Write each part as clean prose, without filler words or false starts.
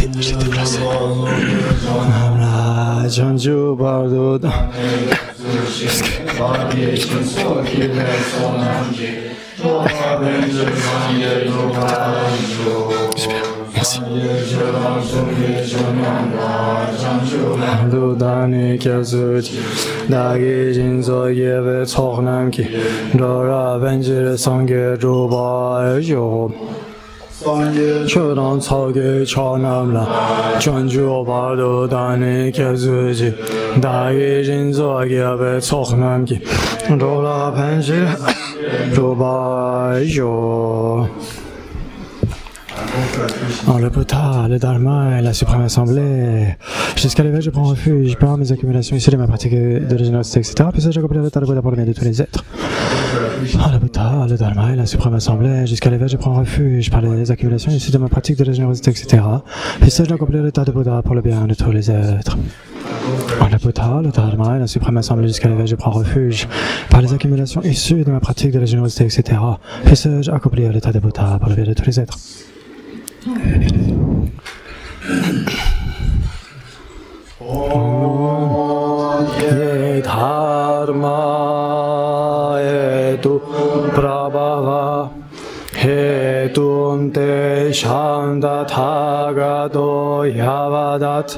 Oui, j'ai déplacé. Janju Bardo. Super, merci. Dudani Kyasuj Dagi Jinzo Yeve Tsoknam Ki Dora Venjir Sangye Ruba Yo Chodon Tsoge Chonamla Janju Bardo Dani Kyasuj Dagi Jinzo Yeve Tsoknam Ki Dora Venjir Ruba Yo. En le Bouddha, le Dharma et la Suprême Assemblée, jusqu'à l'éveil, je prends refuge par mes accumulations issues de ma pratique de la générosité, etc. Puis j'accomplis l'état de Bouddha pour le bien de tous les êtres. En le Bouddha, le Dharma et la Suprême Assemblée, jusqu'à l'éveil, je prends refuge par les accumulations issues de ma pratique de la générosité, etc. Puis j'accomplis l'état de Bouddha pour le bien de tous les êtres. En le Bouddha, le Dharma et la Suprême Assemblée, jusqu'à l'éveil, je prends refuge par les accumulations issues de ma pratique de la générosité, etc. Puis j'accomplis l'état de Bouddha pour le bien de tous les êtres. Ye dharma etu prabhava hetum te shandatagato yavadat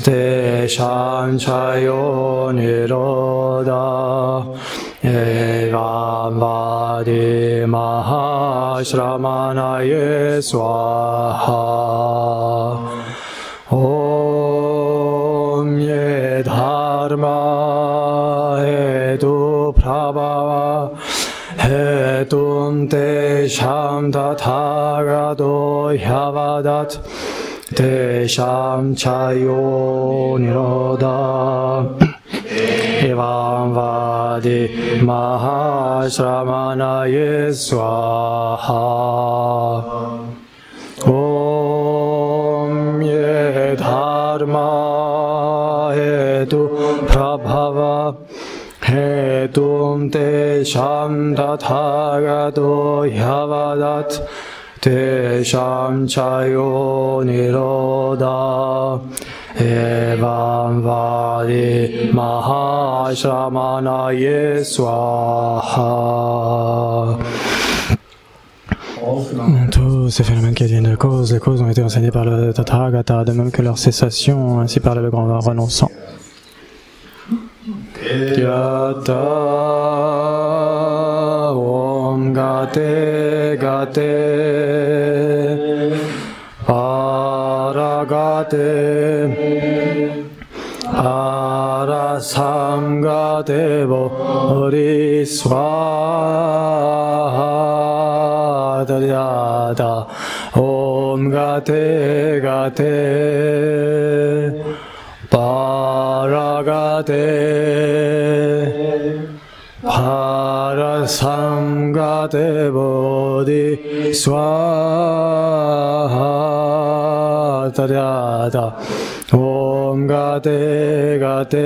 te shanchayo niroda evam vadi mahashramanaye swaha Om ye dharma hetu prabhava hetum te sham tathagato yavadat te sham chayo niroda evam vadi mahashramanaye swaha Om ye dharma hetu prabhava hetum te sham tathagato yavadat te sham chayo niroda evam vadi mahashramanaye swaha. Tous ces phénomènes qui viennent de cause, les causes ont été enseignés par le Tathagata, de même que leur cessation, ainsi par le grand renonçant. Yata Om Gate Gate Paragate Arasam Gate Bodhisvaha Yata Om Gate Gate Paragate Parasam Gate Bodhisvaha Yata Om Gate Gate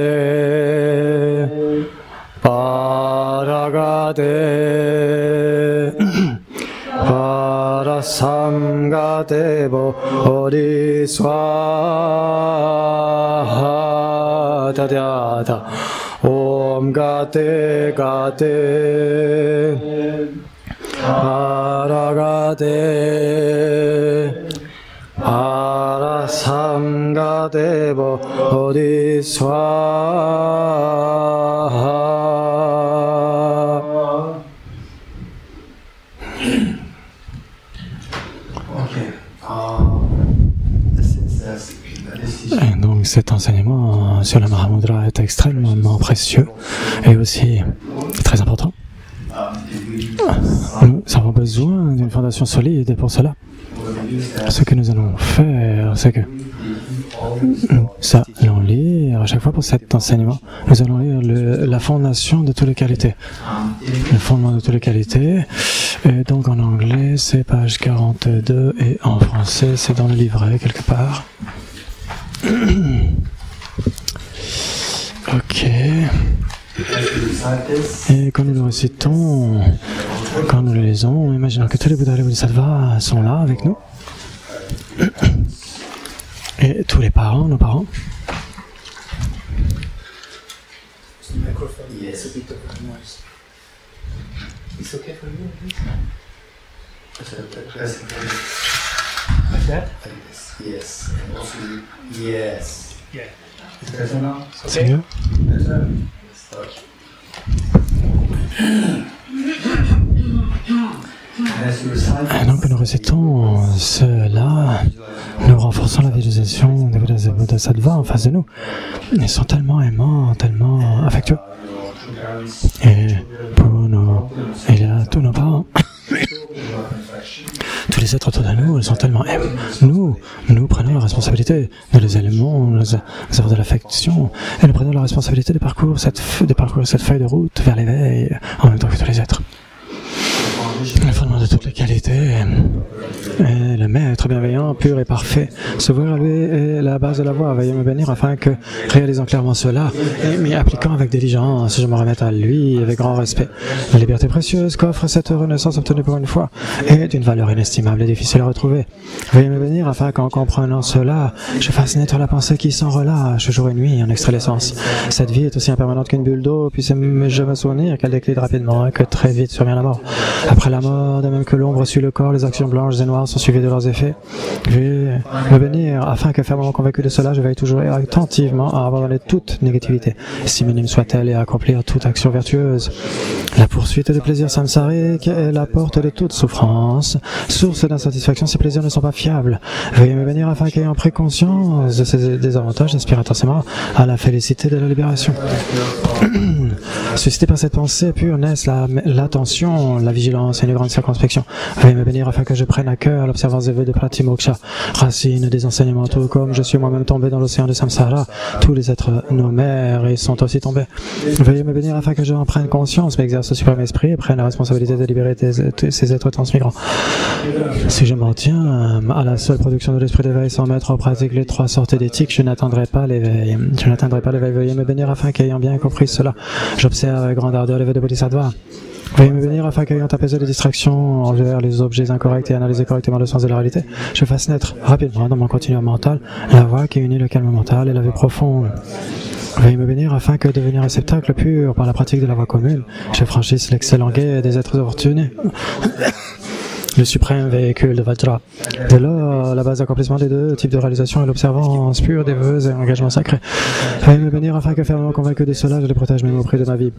Paragate Parasam Gate Bodhisvaha Tadyata Om Gate Gate Paragate Parasam Gate Bodhisvaha. Et donc cet enseignement sur la Mahamudra est extrêmement précieux et aussi très important. Nous avons besoin d'une fondation solide et pour cela, ce que nous allons faire, c'est que nous allons lire, à chaque fois pour cet enseignement, nous allons lire la fondation de toutes les qualités. Le fondement de toutes les qualités. Et donc en anglais, c'est page 42 et en français, c'est dans le livret quelque part. Ok. Et quand nous le récitons, quand nous le lisons, imaginons que tous les Bouddhas et les Bodhisattvas sont là avec nous. Et tous les parents, nos parents. Yes. It's okay for you, please? Like that? Like this. Yes. And also, yes. Yeah. It's better now? C'est mieux? Better? Start. Donc nous récitons cela, nous renforçons la visualisation des Bodhisattvas en face de nous. Ils sont tellement aimants, tellement affectueux. Et pour nous, il y a tous nos parents. Tous les êtres autour de nous, ils sont tellement aimants. Nous prenons la responsabilité de les éléments, nous avons de l'affection, et nous prenons la responsabilité de parcourir cette feuille de route vers l'éveil en même temps que tous les êtres. Le fondement de toutes les qualités est le maître bienveillant, pur et parfait. Se voir à lui est la base de la voie. Veuillez me bénir afin que, réalisant clairement cela, et m'y appliquant avec diligence, je me remette à lui avec grand respect. La liberté précieuse qu'offre cette renaissance obtenue pour une fois est d'une valeur inestimable et difficile à retrouver. Veuillez me bénir afin qu'en comprenant cela, je fasse naître la pensée qui s'en relâche jour et nuit en extrait l'essence. Cette vie est aussi impermanente qu'une bulle d'eau, puis je me souvenir qu'elle décline rapidement et que très vite survient la mort. Après la mort, de même que l'ombre suit le corps, les actions blanches et noires sont suivies de leurs effets. Veuillez me bénir afin que, fermement convaincu de cela, je veille toujours et attentivement à abandonner toute négativité, si minime soit-elle, et à accomplir toute action vertueuse. La poursuite des plaisirs samsariques est la porte de toute souffrance. Source d'insatisfaction, ces plaisirs ne sont pas fiables. Veuillez me bénir afin qu'ayant pris conscience de ces désavantages, j'aspire intensément à la félicité de la libération. Suscité par cette pensée pure naissent l'attention, la vigilance et une grande circonspection. Veuillez me bénir afin que je prenne à cœur l'observance des vœux de Pratimoksha, racine des enseignements, tout comme je suis moi-même tombé dans l'océan de Samsara. Tous les êtres, nos mères, y sont aussi tombés. Veuillez me bénir afin que je en prenne conscience, m'exerce au suprême esprit et prenne la responsabilité de libérer ces êtres transmigrants. Si je m'en tiens à la seule production de l'esprit d'éveil sans mettre en pratique les trois sortes d'éthique, je n'atteindrai pas l'éveil. Veuillez me bénir afin qu'ayant bien compris cela, j'observe avec grande ardeur les vœux de Bodhisattva. Veuillez me bénir afin qu'ayant apaisé les distractions envers les objets incorrects et analysé correctement le sens de la réalité, je fasse naître rapidement dans mon continuum mental la voie qui unit le calme mental et la vue profonde. Veuillez me bénir afin que, devenir réceptacle pur par la pratique de la voie commune, je franchisse l'excellent guet des êtres fortunés. Le suprême véhicule de Vajra. Dès lors, la base d'accomplissement des deux types de réalisation est l'observance pure des vœux et engagements sacrés. Veuillez me bénir afin que, fermement convaincu de cela, je les protège même au prix de ma vie.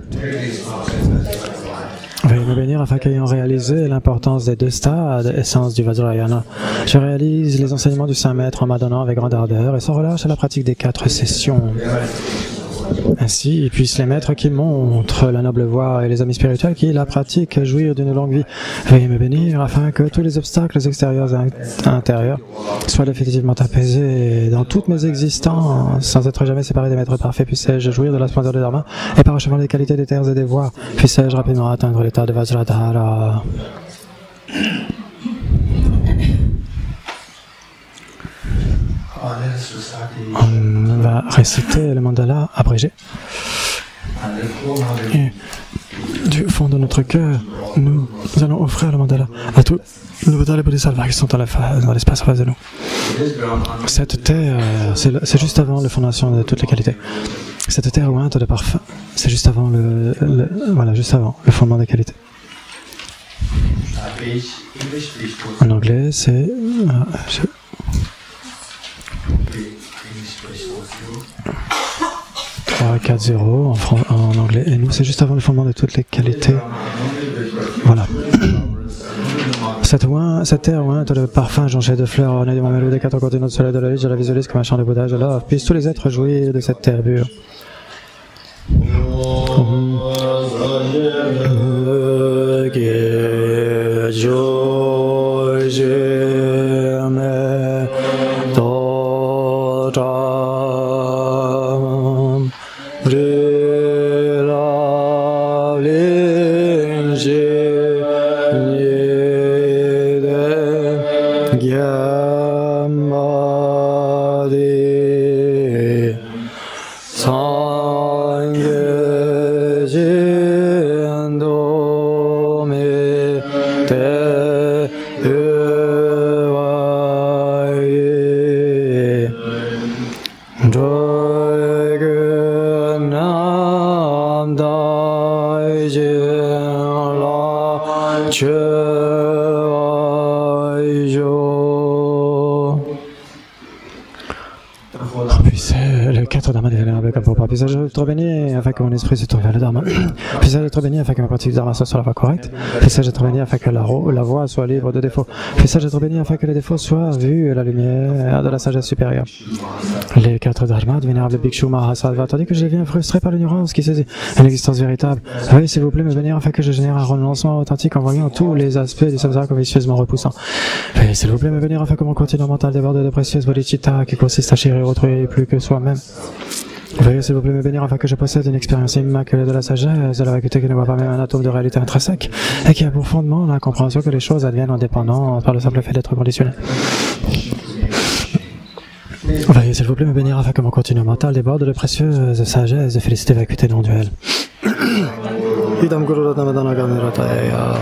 Veuillez me bénir afin qu'ayant réalisé l'importance des deux stades, essence du Vajrayana, je réalise les enseignements du Saint Maître en m'adonnant avec grande ardeur et sans relâche à la pratique des 4 sessions. Ainsi, ils puissent les maîtres qui montrent la noble voie et les amis spirituels qui la pratiquent jouir d'une longue vie. Veuillez me bénir afin que tous les obstacles extérieurs et intérieurs soient définitivement apaisés dans toutes mes existences, sans être jamais séparé des maîtres parfaits. Puisse-je jouir de la splendeur de Dharma et parachevant les qualités des terres et des voies, puisse-je rapidement atteindre l'état de Vajradhara. On va réciter le mandala abrégé. Et du fond de notre cœur, nous allons offrir le mandala à tous nos Bodhisattvas qui sont dans l'espace en face de nous. Cette terre, c'est juste avant la fondation de toutes les qualités. Cette terre ointe de parfum, c'est juste avant juste avant le fondement des qualités. En anglais, c'est 3-4-0 en anglais, et nous c'est juste avant le fondement de toutes les qualités. Voilà. Cette terre ointe de parfum jonchée de fleurs ornée du mamelo des 4 continents de soleil de la vie, je la visualise comme un champ de Bouddha, je l'offre. Puissent tous les êtres jouir de cette terre pure. Puisse le 4 dharma dévénérable comme pour puisse être béni afin que mon esprit se tourne vers le dharma. Puisse être béni afin que ma pratique du dharma soit sur la voie correcte. Puisse être béni afin que la voie soit libre de défauts. Puisse être béni afin que les défauts soient vus à la lumière de la sagesse supérieure. Les 4 dharmas du vénérable Bhikshu Mahasattva, tandis que je deviens frustré par l'ignorance qui saisit l'existence véritable. Veuillez s'il vous plaît me bénir afin que je génère un renoncement authentique en voyant tous les aspects du samsara comme vicieusement repoussants. Veuillez s'il vous plaît me bénir afin que mon continent mental déborde de précieuses bodhicitta qui consiste à chérir autrui plus que soi-même. Veuillez s'il vous plaît me bénir afin que je possède une expérience immaculée de la sagesse, de la vacuité qui ne voit pas même un atome de réalité intrinsèque, et qui a pour fondement la compréhension que les choses adviennent indépendantes par le simple fait d'être conditionnées. Veuillez s'il vous plaît me bénir afin que mon continuum mental déborde de précieuses sagesse, de félicité, vacuité non duel. Idam Guru Ratnamadana Garnirataya.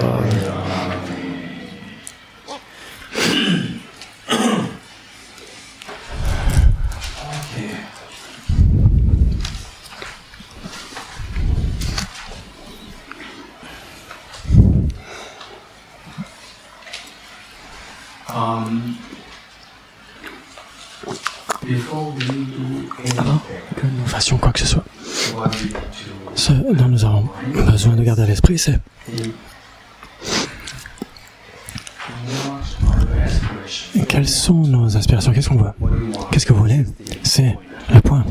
Avant que nous fassions quoi que ce soit, ce dont nous avons besoin de garder à l'esprit, c'est quelles sont nos aspirations, qu'est-ce qu'on veut, qu'est-ce que vous voulez, c'est le point.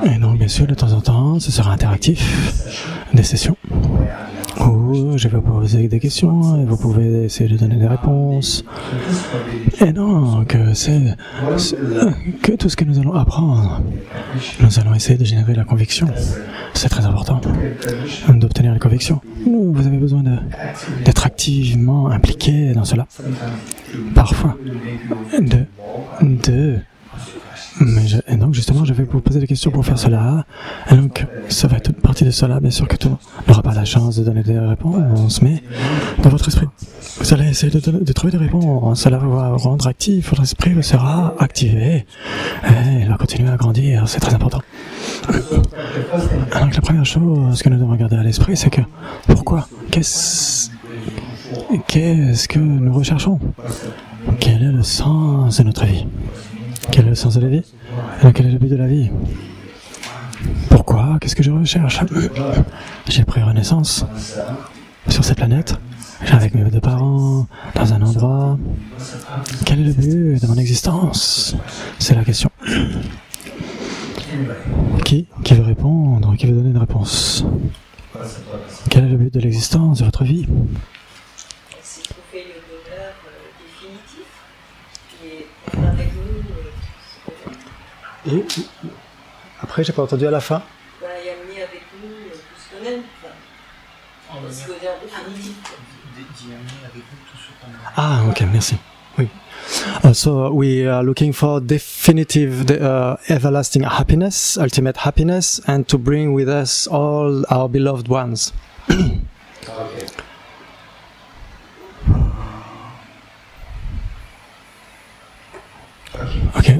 Et donc bien sûr, de temps en temps, ce sera interactif, des sessions où je vais vous poser des questions et vous pouvez essayer de donner des réponses. Et donc, c'est que tout ce que nous allons apprendre, nous allons essayer de générer la conviction. C'est très important d'obtenir la conviction. Vous avez besoin d'être activement impliqué dans cela. Parfois, et donc justement, je vais vous poser des questions pour faire cela. Et donc, ça va être toute partie de cela. Bien sûr que tout le monde n'aura pas la chance de donner des réponses, mais dans votre esprit, vous allez essayer de trouver des réponses. Cela va vous rendre actif. Votre esprit sera activé et il va continuer à grandir. C'est très important. Donc, la première chose que nous devons garder à l'esprit, c'est que pourquoi? Qu'est-ce que nous recherchons? Quel est le sens de notre vie? Quel est le sens de la vie? Et quel est le but de la vie? Pourquoi? Qu'est-ce que je recherche? J'ai pris renaissance sur cette planète, avec mes deux parents, dans un endroit. Quel est le but de mon existence? C'est la question. Qui veut répondre? Qui veut donner une réponse? Quel est le but de l'existence de votre vie? C'est trouver le bonheur définitif qui est avec nous. Et après, j'ai pas entendu à la fin. Y amener avec nous tout ce qu'on aime. Le bonheur définitif. Ah, ok, merci. Oui. So we are looking for definitive, everlasting happiness, ultimate happiness, and to bring with us all our beloved ones. Ok.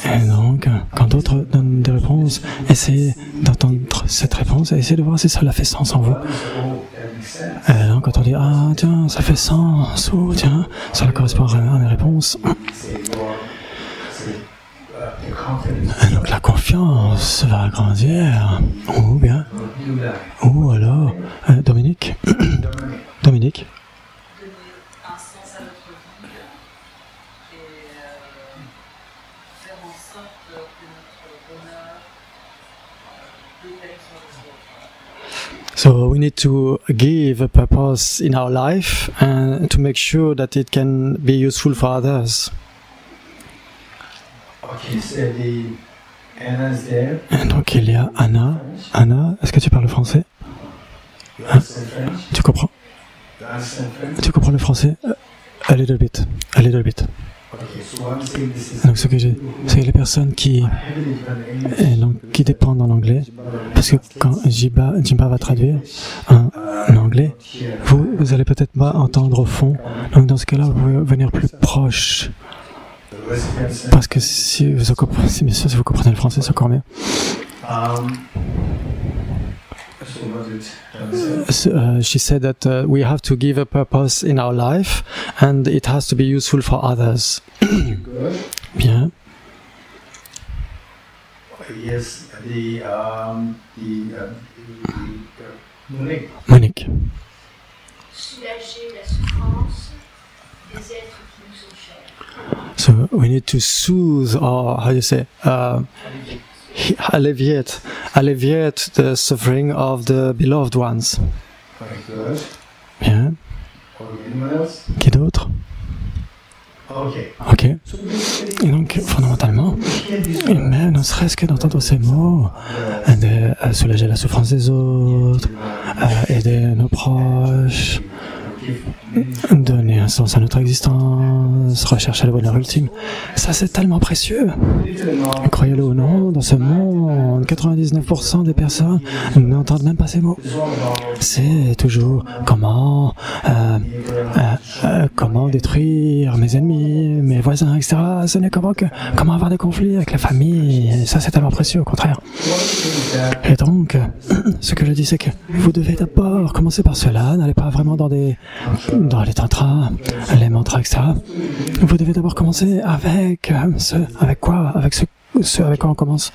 Et donc, quand d'autres donnent des réponses, essayez d'entendre cette réponse et essayez de voir si cela fait sens en vous. Et donc, quand on dit « Ah, tiens, ça fait sens » ou « Tiens, cela correspond à mes réponses », et donc la confiance va grandir. Ou bien, ou alors, Dominique. Dominique. Un sens à notre vie et faire en sorte que notre bonheur dépende sur les autres. So we need to give a purpose in our life and to make sure that it can be useful for others. Okay, so the Anna's there. Et donc il y a Anna. Anna, est-ce que tu parles français? Hein? Tu comprends? Tu comprends le français? A little bit. A little bit. Donc ce que j'ai, c'est les personnes qui dépendent en anglais, parce que quand Jimba va traduire en anglais, vous allez peut-être pas entendre au fond. Donc dans ce cas-là, vous pouvez venir plus proche. Parce que si vous comprenez le français, c'est encore mieux. She said that we have to give a purpose in our life and it has to be useful for others. Bien. Yes, Monique. Soulager la souffrance des êtres qui nous sont chers. So we need to soothe, or how do you say, alleviate the suffering of the beloved ones. Bien. Qui d'autre? Ok. Et donc, fondamentalement, même ne serait-ce que d'entendre ces mots, de soulager la souffrance des autres, aider nos proches, donner un sens à notre existence, rechercher le bonheur ultime, ça c'est tellement précieux. Croyez-le ou non, dans ce monde, 99% des personnes n'entendent même pas ces mots. C'est toujours comment détruire mes ennemis, mes voisins, etc. Ce n'est comment avoir des conflits avec la famille. Ça c'est tellement précieux, au contraire. Et donc, ce que je dis, c'est que vous devez d'abord commencer par cela. N'allez pas vraiment dans les tantras, les mantras, etc. Vous devez d'abord commencer avec avec quoi on commence.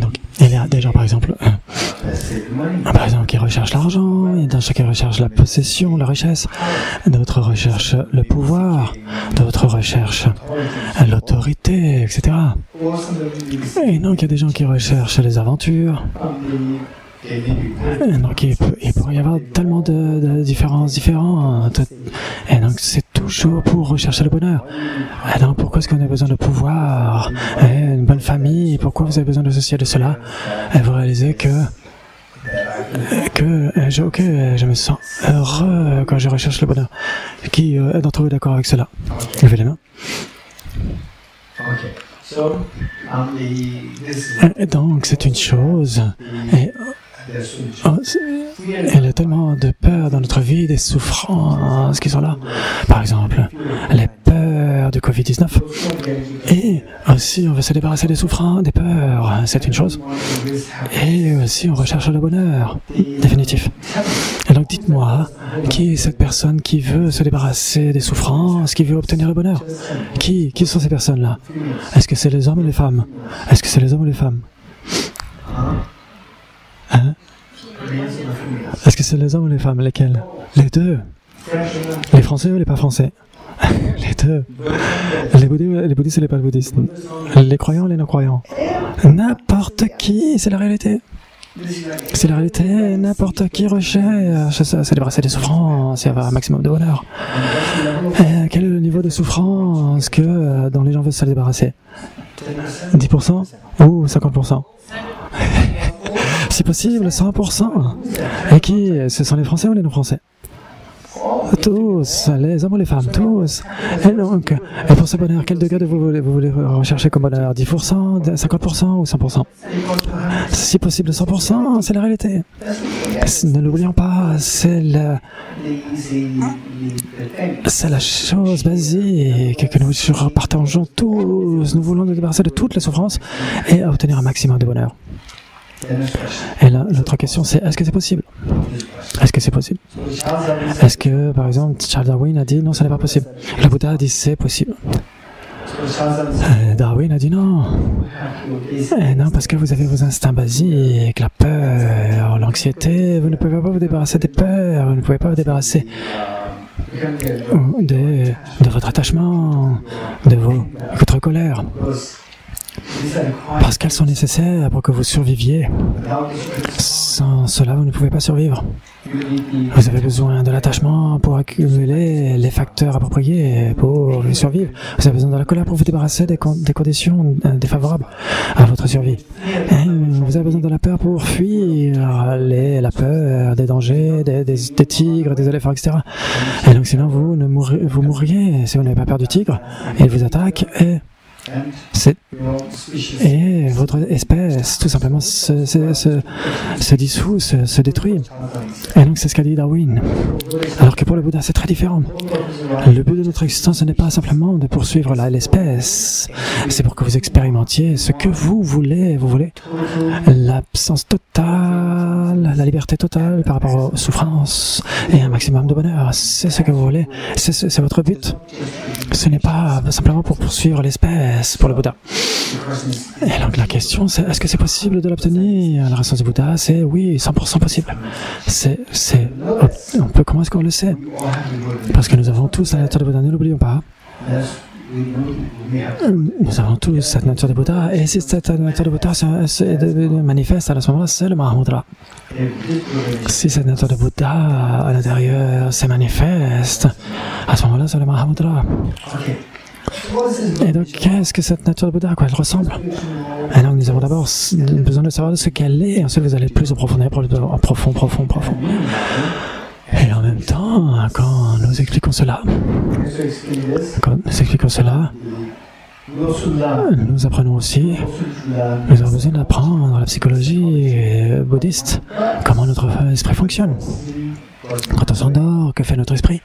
Donc, il y a des gens, par exemple, qui recherchent l'argent, il y a des gens qui recherchent la possession, la richesse, d'autres recherchent le pouvoir, d'autres recherchent l'autorité, etc. Et donc, il y a des gens qui recherchent les aventures. Donc il pourrait y avoir tellement de différences différentes. Et donc c'est toujours pour rechercher le bonheur. Et donc pourquoi est-ce qu'on a besoin de pouvoir et une bonne famille? Pourquoi vous avez besoin de ceci et de cela? Et vous réalisez que je me sens heureux quand je recherche le bonheur. Qui d'entre vous est d'accord avec cela? Levez les mains. Et donc c'est une chose. Il y a tellement de peurs dans notre vie, des souffrances qui sont là. Par exemple, les peurs du Covid-19. Et aussi, on veut se débarrasser des souffrances, des peurs. C'est une chose. Et aussi, on recherche le bonheur. Définitif. Et donc, dites-moi, qui est cette personne qui veut se débarrasser des souffrances, qui veut obtenir le bonheur? Qui sont ces personnes-là? Est-ce que c'est les hommes ou les femmes? Est-ce que c'est les hommes ou les femmes? Hein? Est-ce que c'est les hommes ou les femmes? Lesquels? Les deux. Les Français ou les pas Français? Les deux. Les bouddhistes et les pas bouddhistes. Les croyants ou les non-croyants? N'importe qui, c'est la réalité. C'est la réalité, n'importe qui recherche à se débarrasser des souffrances et avoir un maximum de bonheur. Et quel est le niveau de souffrance dont les gens veulent se débarrasser? 10% ou 50%? Si possible, 100%. Et qui? Ce sont les Français ou les non-Français? Tous, les hommes ou les femmes, tous. Et donc, et pour ce bonheur, quel degré vous voulez rechercher comme bonheur? 10%, 50% ou 100%? Si possible, 100%, c'est la réalité. Ne l'oublions pas, c'est la chose basique que nous partageons tous. Nous voulons nous débarrasser de toutes les souffrances et obtenir un maximum de bonheur. Et là, l'autre question, c'est est-ce que c'est possible? Est-ce que c'est possible? Est-ce que, par exemple, Charles Darwin a dit non, ce n'est pas possible? Le Bouddha a dit c'est possible. Darwin a dit non. Et non, parce que vous avez vos instincts basiques, la peur, l'anxiété, vous ne pouvez pas vous débarrasser des peurs, vous ne pouvez pas vous débarrasser de votre attachement, de votre colère. Parce qu'elles sont nécessaires pour que vous surviviez. Sans cela, vous ne pouvez pas survivre. Vous avez besoin de l'attachement pour accumuler les facteurs appropriés pour survivre. Vous avez besoin de la colère pour vous débarrasser des conditions défavorables à votre survie. Et vous avez besoin de la peur pour fuir la peur des dangers, des tigres, des éléphants, etc. Et donc sinon, vous mourriez si vous n'avez pas peur du tigre. Et il vous attaque et Et votre espèce, tout simplement, se dissout, se détruit. Et donc, c'est ce qu'a dit Darwin. Alors que pour le Bouddha, c'est très différent. Le but de notre existence, ce n'est pas simplement de poursuivre l'espèce. C'est pour que vous expérimentiez ce que vous voulez. Vous voulez l'absence totale, la liberté totale par rapport aux souffrances et un maximum de bonheur. C'est ce que vous voulez. C'est votre but. Ce n'est pas simplement pour poursuivre l'espèce pour le Bouddha. Et donc la question c'est, est-ce que c'est possible de l'obtenir? La réponse du Bouddha c'est oui, 100% possible. Comment est-ce qu'on le sait? Parce que nous avons tous la nature du Bouddha, ne l'oublions pas. Nous avons tous cette nature de Bouddha, et si cette nature de Bouddha se manifeste à ce moment-là, c'est le Mahamudra. Si cette nature de Bouddha à l'intérieur se manifeste, à ce moment-là, c'est le Mahamudra. Et donc, qu'est-ce que cette nature de Bouddha, à quoi elle ressemble? Et donc, nous avons d'abord besoin de savoir ce qu'elle est, et ensuite vous allez plus en profond. Et en même temps, quand nous expliquons cela, nous apprenons aussi, nous avons besoin d'apprendre la psychologie bouddhiste, comment notre esprit fonctionne. Quand on s'endort, que fait notre esprit?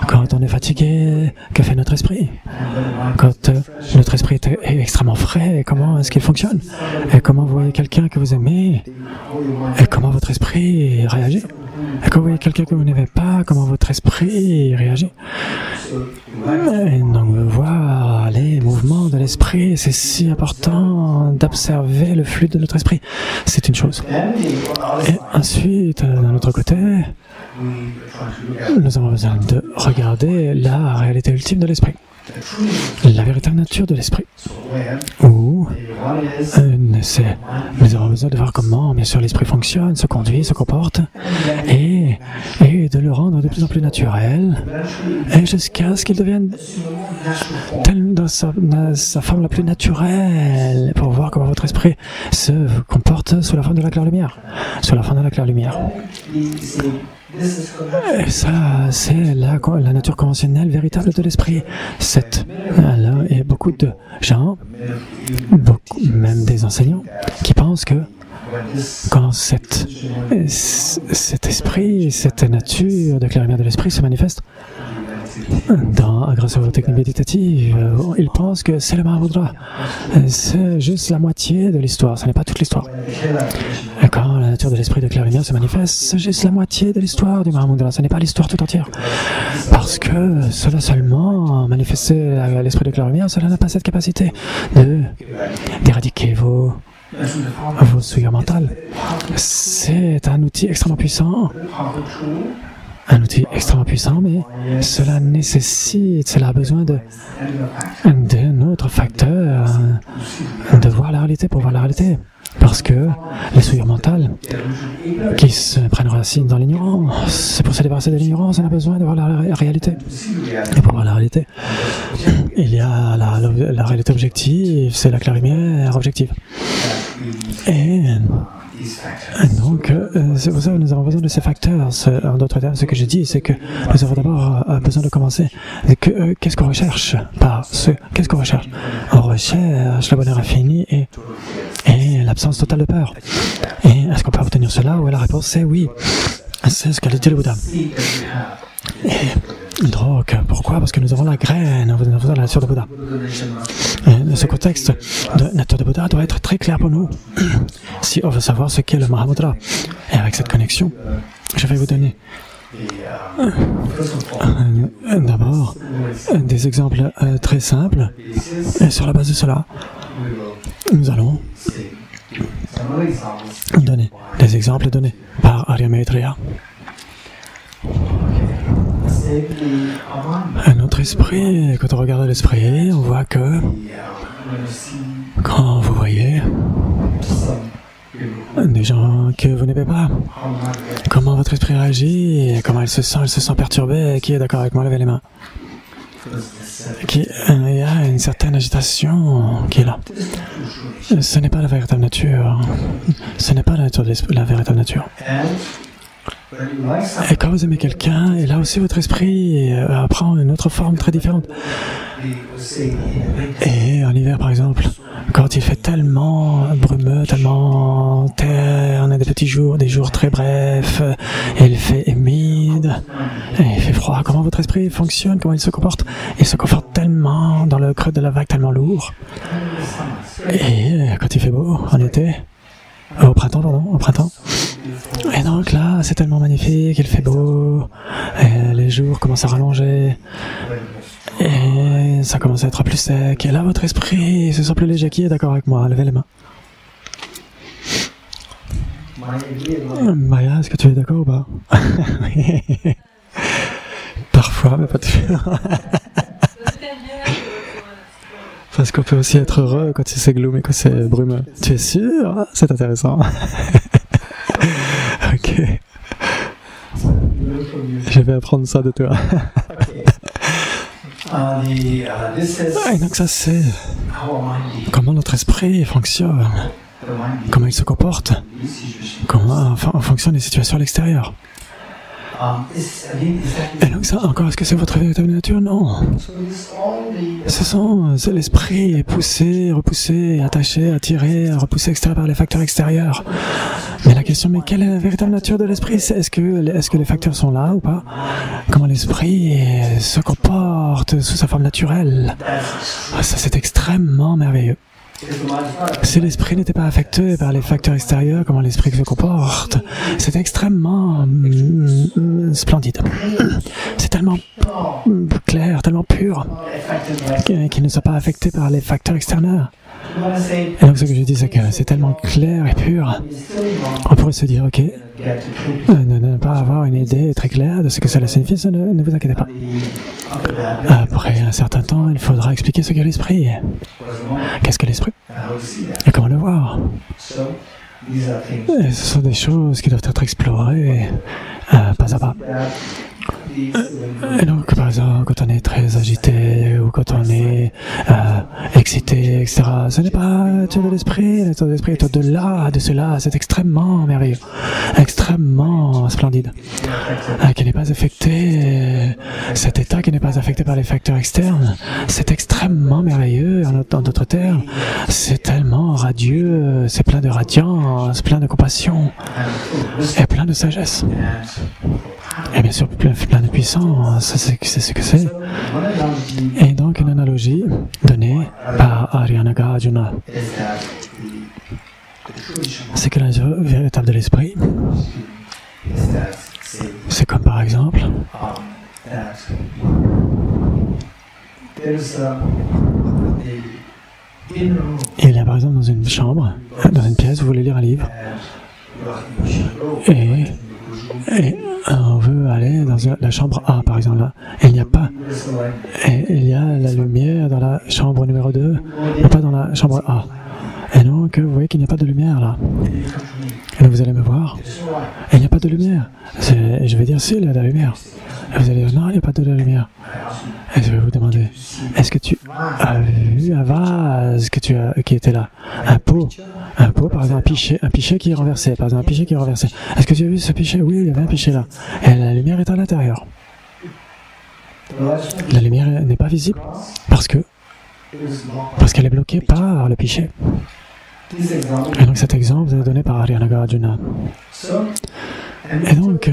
Quand on est fatigué, que fait notre esprit? Quand notre esprit est extrêmement frais, comment est-ce qu'il fonctionne? Et comment vous voyez quelqu'un que vous aimez? Et comment votre esprit réagit? Et quand vous voyez quelqu'un que vous n'aimez pas, comment votre esprit réagit? Et donc, voir les mouvements de l'esprit, c'est si important d'observer le flux de notre esprit. C'est une chose. Et ensuite, d'un autre côté, nous avons besoin de regarder la réalité ultime de l'esprit. La véritable nature de l'esprit. Ou nous avons besoin de voir comment, bien sûr, l'esprit fonctionne, se conduit, se comporte, et de le rendre de plus en plus naturel, et jusqu'à ce qu'il devienne tel dans sa forme la plus naturelle, pour voir comment votre esprit se comporte sous la forme de la claire-lumière. Et ça, c'est la nature conventionnelle véritable de l'esprit. Et beaucoup de gens, même des enseignants, qui pensent que quand cet esprit, cette nature de claire-lumière de l'esprit se manifeste grâce aux techniques méditatives, ils pensent que c'est le Mahamudra. C'est juste la moitié de l'histoire, ce n'est pas toute l'histoire. Et quand la nature de l'esprit de claire-lumière se manifeste, c'est juste la moitié de l'histoire du Mahamudra, ce n'est pas l'histoire tout entière. Parce que cela seulement, manifester l'esprit de claire-lumière, cela n'a pas cette capacité d'éradiquer vos souillures mentales. C'est un outil extrêmement puissant. Mais cela a besoin d'un autre facteur, de voir la réalité pour voir la réalité. Parce que les souillures mentales qui se prennent racine dans l'ignorance, c'est pour se débarrasser de l'ignorance, on a besoin de voir la réalité. Et pour voir la réalité, il y a la réalité objective, c'est la claire-lumière objective. Et donc, c'est pour ça que nous avons besoin de ces facteurs. En d'autres termes, ce que je dis, c'est que nous avons d'abord besoin de commencer. Qu'est-ce qu'on recherche? Qu'est-ce qu'on recherche? On recherche le bonheur infini et l'absence totale de peur. Et est-ce qu'on peut obtenir cela? Oui, la réponse c'est oui. C'est ce qu'a dit le Bouddha. Et donc, pourquoi? Parce que nous avons la graine, nous avons la nature de Bouddha. Et ce contexte de nature de Bouddha doit être très clair pour nous, si on veut savoir ce qu'est le Mahamudra. Et avec cette connexion, je vais vous donner d'abord des exemples très simples, et sur la base de cela, nous allons donner des exemples donnés par Arya Maitreya. Notre esprit, quand on regarde l'esprit, on voit que quand vous voyez des gens que vous n'aimez pas, comment votre esprit réagit, comment il se sent perturbé, qui est d'accord avec moi, levez les mains. Il y a une certaine agitation qui est là. Ce n'est pas la véritable nature. Ce n'est pas la véritable nature. Et quand vous aimez quelqu'un, et là aussi votre esprit prend une autre forme très différente. Et en hiver, par exemple, quand il fait tellement brumeux, tellement terne, des petits jours, des jours très brefs, et il fait humide, et il fait froid, comment votre esprit fonctionne, comment il se comporte? Il se conforte tellement dans le creux de la vague, tellement lourd. Et quand il fait beau, en été, au printemps. Et donc là, c'est tellement magnifique, il fait beau, et les jours commencent à rallonger, et ça commence à être plus sec. Et là, votre esprit se sent plus léger. Qui est d'accord avec moi? Levez les mains. Maya, est-ce que tu es d'accord ou pas? Parfois, mais pas toujours. Parce qu'on peut aussi être heureux quand c'est gloom et quand c'est brumeux. Tu es sûr? C'est intéressant. Ok. Je vais apprendre ça de toi. Et donc ça c'est comment notre esprit fonctionne, comment il se comporte, comment fonctionnent les situations à l'extérieur. Et donc ça encore, est-ce que c'est votre véritable nature? Non. C'est l'esprit poussé, repoussé, attaché, attiré, repoussé par les facteurs extérieurs. Mais la question, mais quelle est la véritable nature de l'esprit? Est-ce que les facteurs sont là ou pas? Comment l'esprit se comporte sous sa forme naturelle? Ça c'est extrêmement merveilleux. Si l'esprit n'était pas affecté par les facteurs extérieurs, comment l'esprit se comporte, c'est extrêmement splendide. C'est tellement clair, tellement pur, qu'il ne soit pas affecté par les facteurs extérieurs. Et donc ce que je dis, c'est que c'est tellement clair et pur, on pourrait se dire, ok, ne pas avoir une idée très claire de ce que cela signifie, ne vous inquiétez pas. Après un certain temps, il faudra expliquer ce qu'est l'esprit. Qu'est-ce que l'esprit? Et comment le voir? Et ce sont des choses qui doivent être explorées pas à pas. Et donc, par exemple, quand on est très agité ou quand on est excité, etc., ce n'est pas nature de l'esprit. La nature de l'esprit est au-delà de cela. C'est extrêmement merveilleux, extrêmement splendide, qui n'est pas affecté. Cet état qui n'est pas affecté par les facteurs externes, c'est extrêmement merveilleux. En d'autres termes, c'est tellement radieux, c'est plein de radiance, plein de compassion et plein de sagesse. Et bien sûr, plein de puissance, c'est ce que c'est. Et donc, une analogie donnée par Arianaga Arjuna, c'est que la véritable de l'esprit, c'est comme par exemple, il y a par exemple dans une chambre, dans une pièce, vous voulez lire un livre, et on veut aller dans la chambre A, par exemple, là. Et il n'y a pas. Et il y a la lumière dans la chambre numéro 2, mais pas dans la chambre A. Et donc, vous voyez qu'il n'y a pas de lumière, là. Et donc, vous allez me voir. Et il n'y a pas de lumière. Et je vais dire, si, il y a de la lumière. Et vous allez dire, non, il n'y a pas de la lumière. Et je vais vous demander, est-ce que tu as vu un vase qui était là? Un pot, par exemple, un pichet qui est renversé, par exemple, un pichet qui est renversé. Est-ce que tu as vu ce pichet? Oui, il y avait un pichet là. Et la lumière est à l'intérieur. La lumière n'est pas visible parce qu'elle est bloquée par le pichet. Et donc cet exemple est donné par Arianaga Arjuna. Et donc,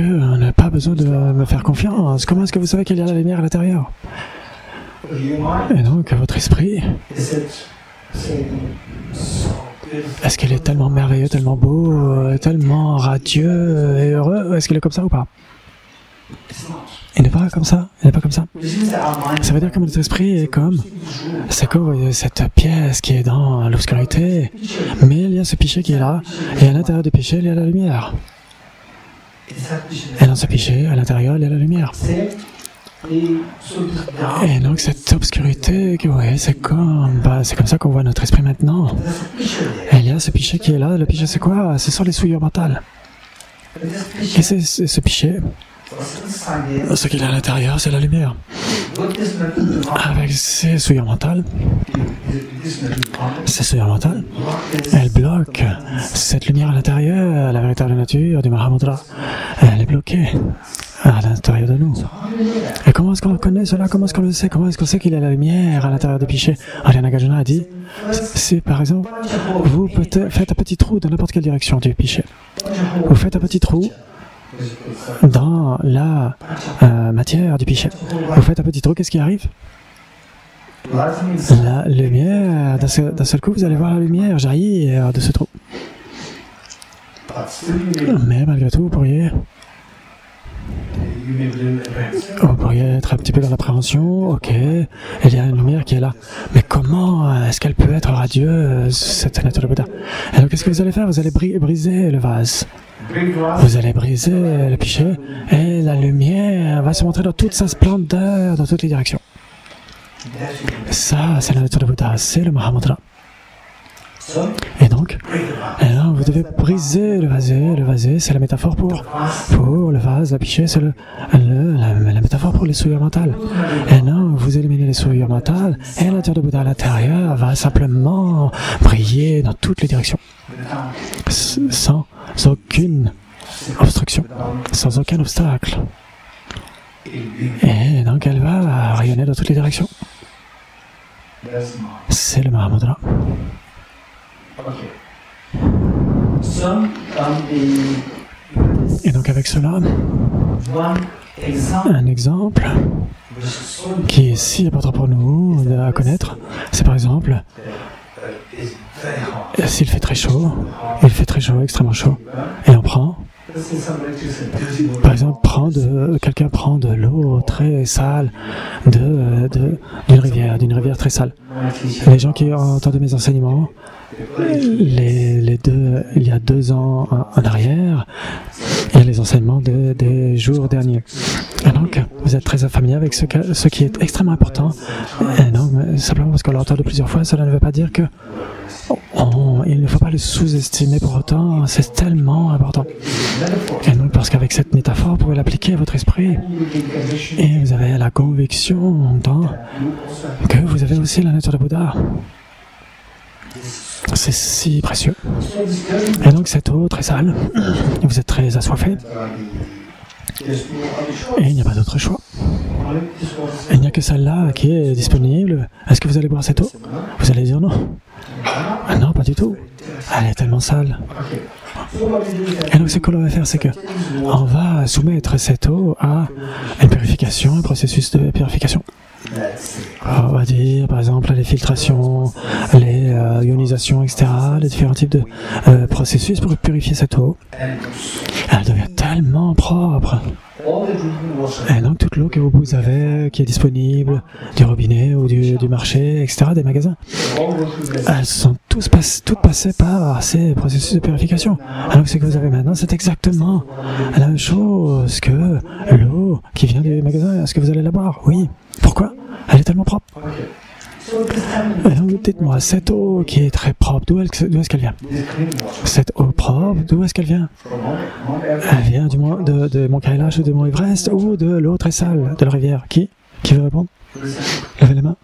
on n'a pas besoin de me faire confiance. Comment est-ce que vous savez qu'il y a la lumière à l'intérieur? Et donc, votre esprit, est-ce qu'il est tellement merveilleux, tellement beau, tellement radieux et heureux? Est-ce qu'il est comme ça ou pas? Il n'est pas comme ça. Il n'est pas comme ça. Ça veut dire que notre esprit est comme... C'est comme cette pièce qui est dans l'obscurité, mais il y a ce pichet qui est là, et à l'intérieur du pichet, il y a la lumière. Et dans ce pichet, à l'intérieur, il y a la lumière. Et donc cette obscurité, ouais, c'est comme ça qu'on voit notre esprit maintenant. Et il y a ce pichet qui est là. Le pichet, c'est quoi? Ce sont les souillures mentales. Et ce pichet, Ce qu'il y a à l'intérieur, c'est la lumière. Avec ces souillures mentales, elles bloquent cette lumière à l'intérieur, la véritable nature du Mahamudra. Elle est bloquée à l'intérieur de nous. Et comment est-ce qu'on connaît cela? Comment est-ce qu'on le sait? Comment est-ce qu'on sait qu'il y a la lumière à l'intérieur des pichets? Arya Nagarjuna a dit, si par exemple, vous faites un petit trou dans n'importe quelle direction du pichet, vous faites un petit trou dans la matière du pichet, vous faites un petit trou, qu'est-ce qui arrive? La lumière, d'un seul coup, vous allez voir la lumière jaillir de ce trou. Mais malgré tout, vous pourriez être un petit peu dans l'appréhension. Ok, il y a une lumière qui est là. Mais comment est-ce qu'elle peut être radieuse, cette nature de Bouddha? Alors qu'est-ce que vous allez faire? Vous allez briser le vase. Vous allez briser le pichet et la lumière va se montrer dans toute sa splendeur, dans toutes les directions. Ça, c'est la nature de Bouddha, c'est le Mahamudra. Et donc, vous devez briser le vase. Le vase, c'est la métaphore pour le vase. La pichet, c'est la métaphore pour les souillures mentales. Et non, vous éliminez les souillures mentales et la nature de Bouddha à l'intérieur va simplement briller dans toutes les directions. Sans aucune obstruction, sans aucun obstacle. Et donc, elle va rayonner dans toutes les directions. C'est le Mahamudra. Et donc avec cela, un exemple qui est si important pour nous à connaître, c'est par exemple, s'il fait très chaud, extrêmement chaud, et on prend, par exemple, quelqu'un prend de l'eau très sale d'une rivière très sale. Les gens qui ont entendu mes enseignements, il y a 2 ans en arrière, il y a les enseignements des jours derniers. Et donc, vous êtes très familier avec ce qui est extrêmement important. Et non, mais simplement parce qu'on l'a entendu plusieurs fois, cela ne veut pas dire que il ne faut pas le sous-estimer pour autant, c'est tellement important. Et donc, parce qu'avec cette métaphore, vous pouvez l'appliquer à votre esprit. Et vous avez la conviction que vous avez aussi la nature de Bouddha. C'est si précieux. Et donc cette eau très sale, vous êtes très assoiffé. Et il n'y a pas d'autre choix. Il n'y a que celle-là qui est disponible. Est-ce que vous allez boire cette eau? Vous allez dire non. Ah non, pas du tout. Elle est tellement sale. Et donc ce que l'on va faire, c'est que on va soumettre cette eau à une purification, un processus de purification. On va dire par exemple les filtrations, les ionisations, etc., les différents types de processus pour purifier cette eau. Elle devient tellement propre. Et donc toute l'eau que vous avez, qui est disponible du robinet ou du marché, etc., des magasins, elles sont toutes passées par ces processus de purification. Alors ce que vous avez maintenant, c'est exactement la même chose que l'eau qui vient du magasin. Est-ce que vous allez la boire? Oui. Pourquoi? Elle est tellement propre. Et donc dites-moi, cette eau qui est très propre, d'où est-ce qu'elle vient? Cette eau propre, d'où est-ce qu'elle vient? Elle vient de Mont Kailash ou de Mont Everest ou de l'eau très sale de la rivière. Qui veut répondre? Levez les mains.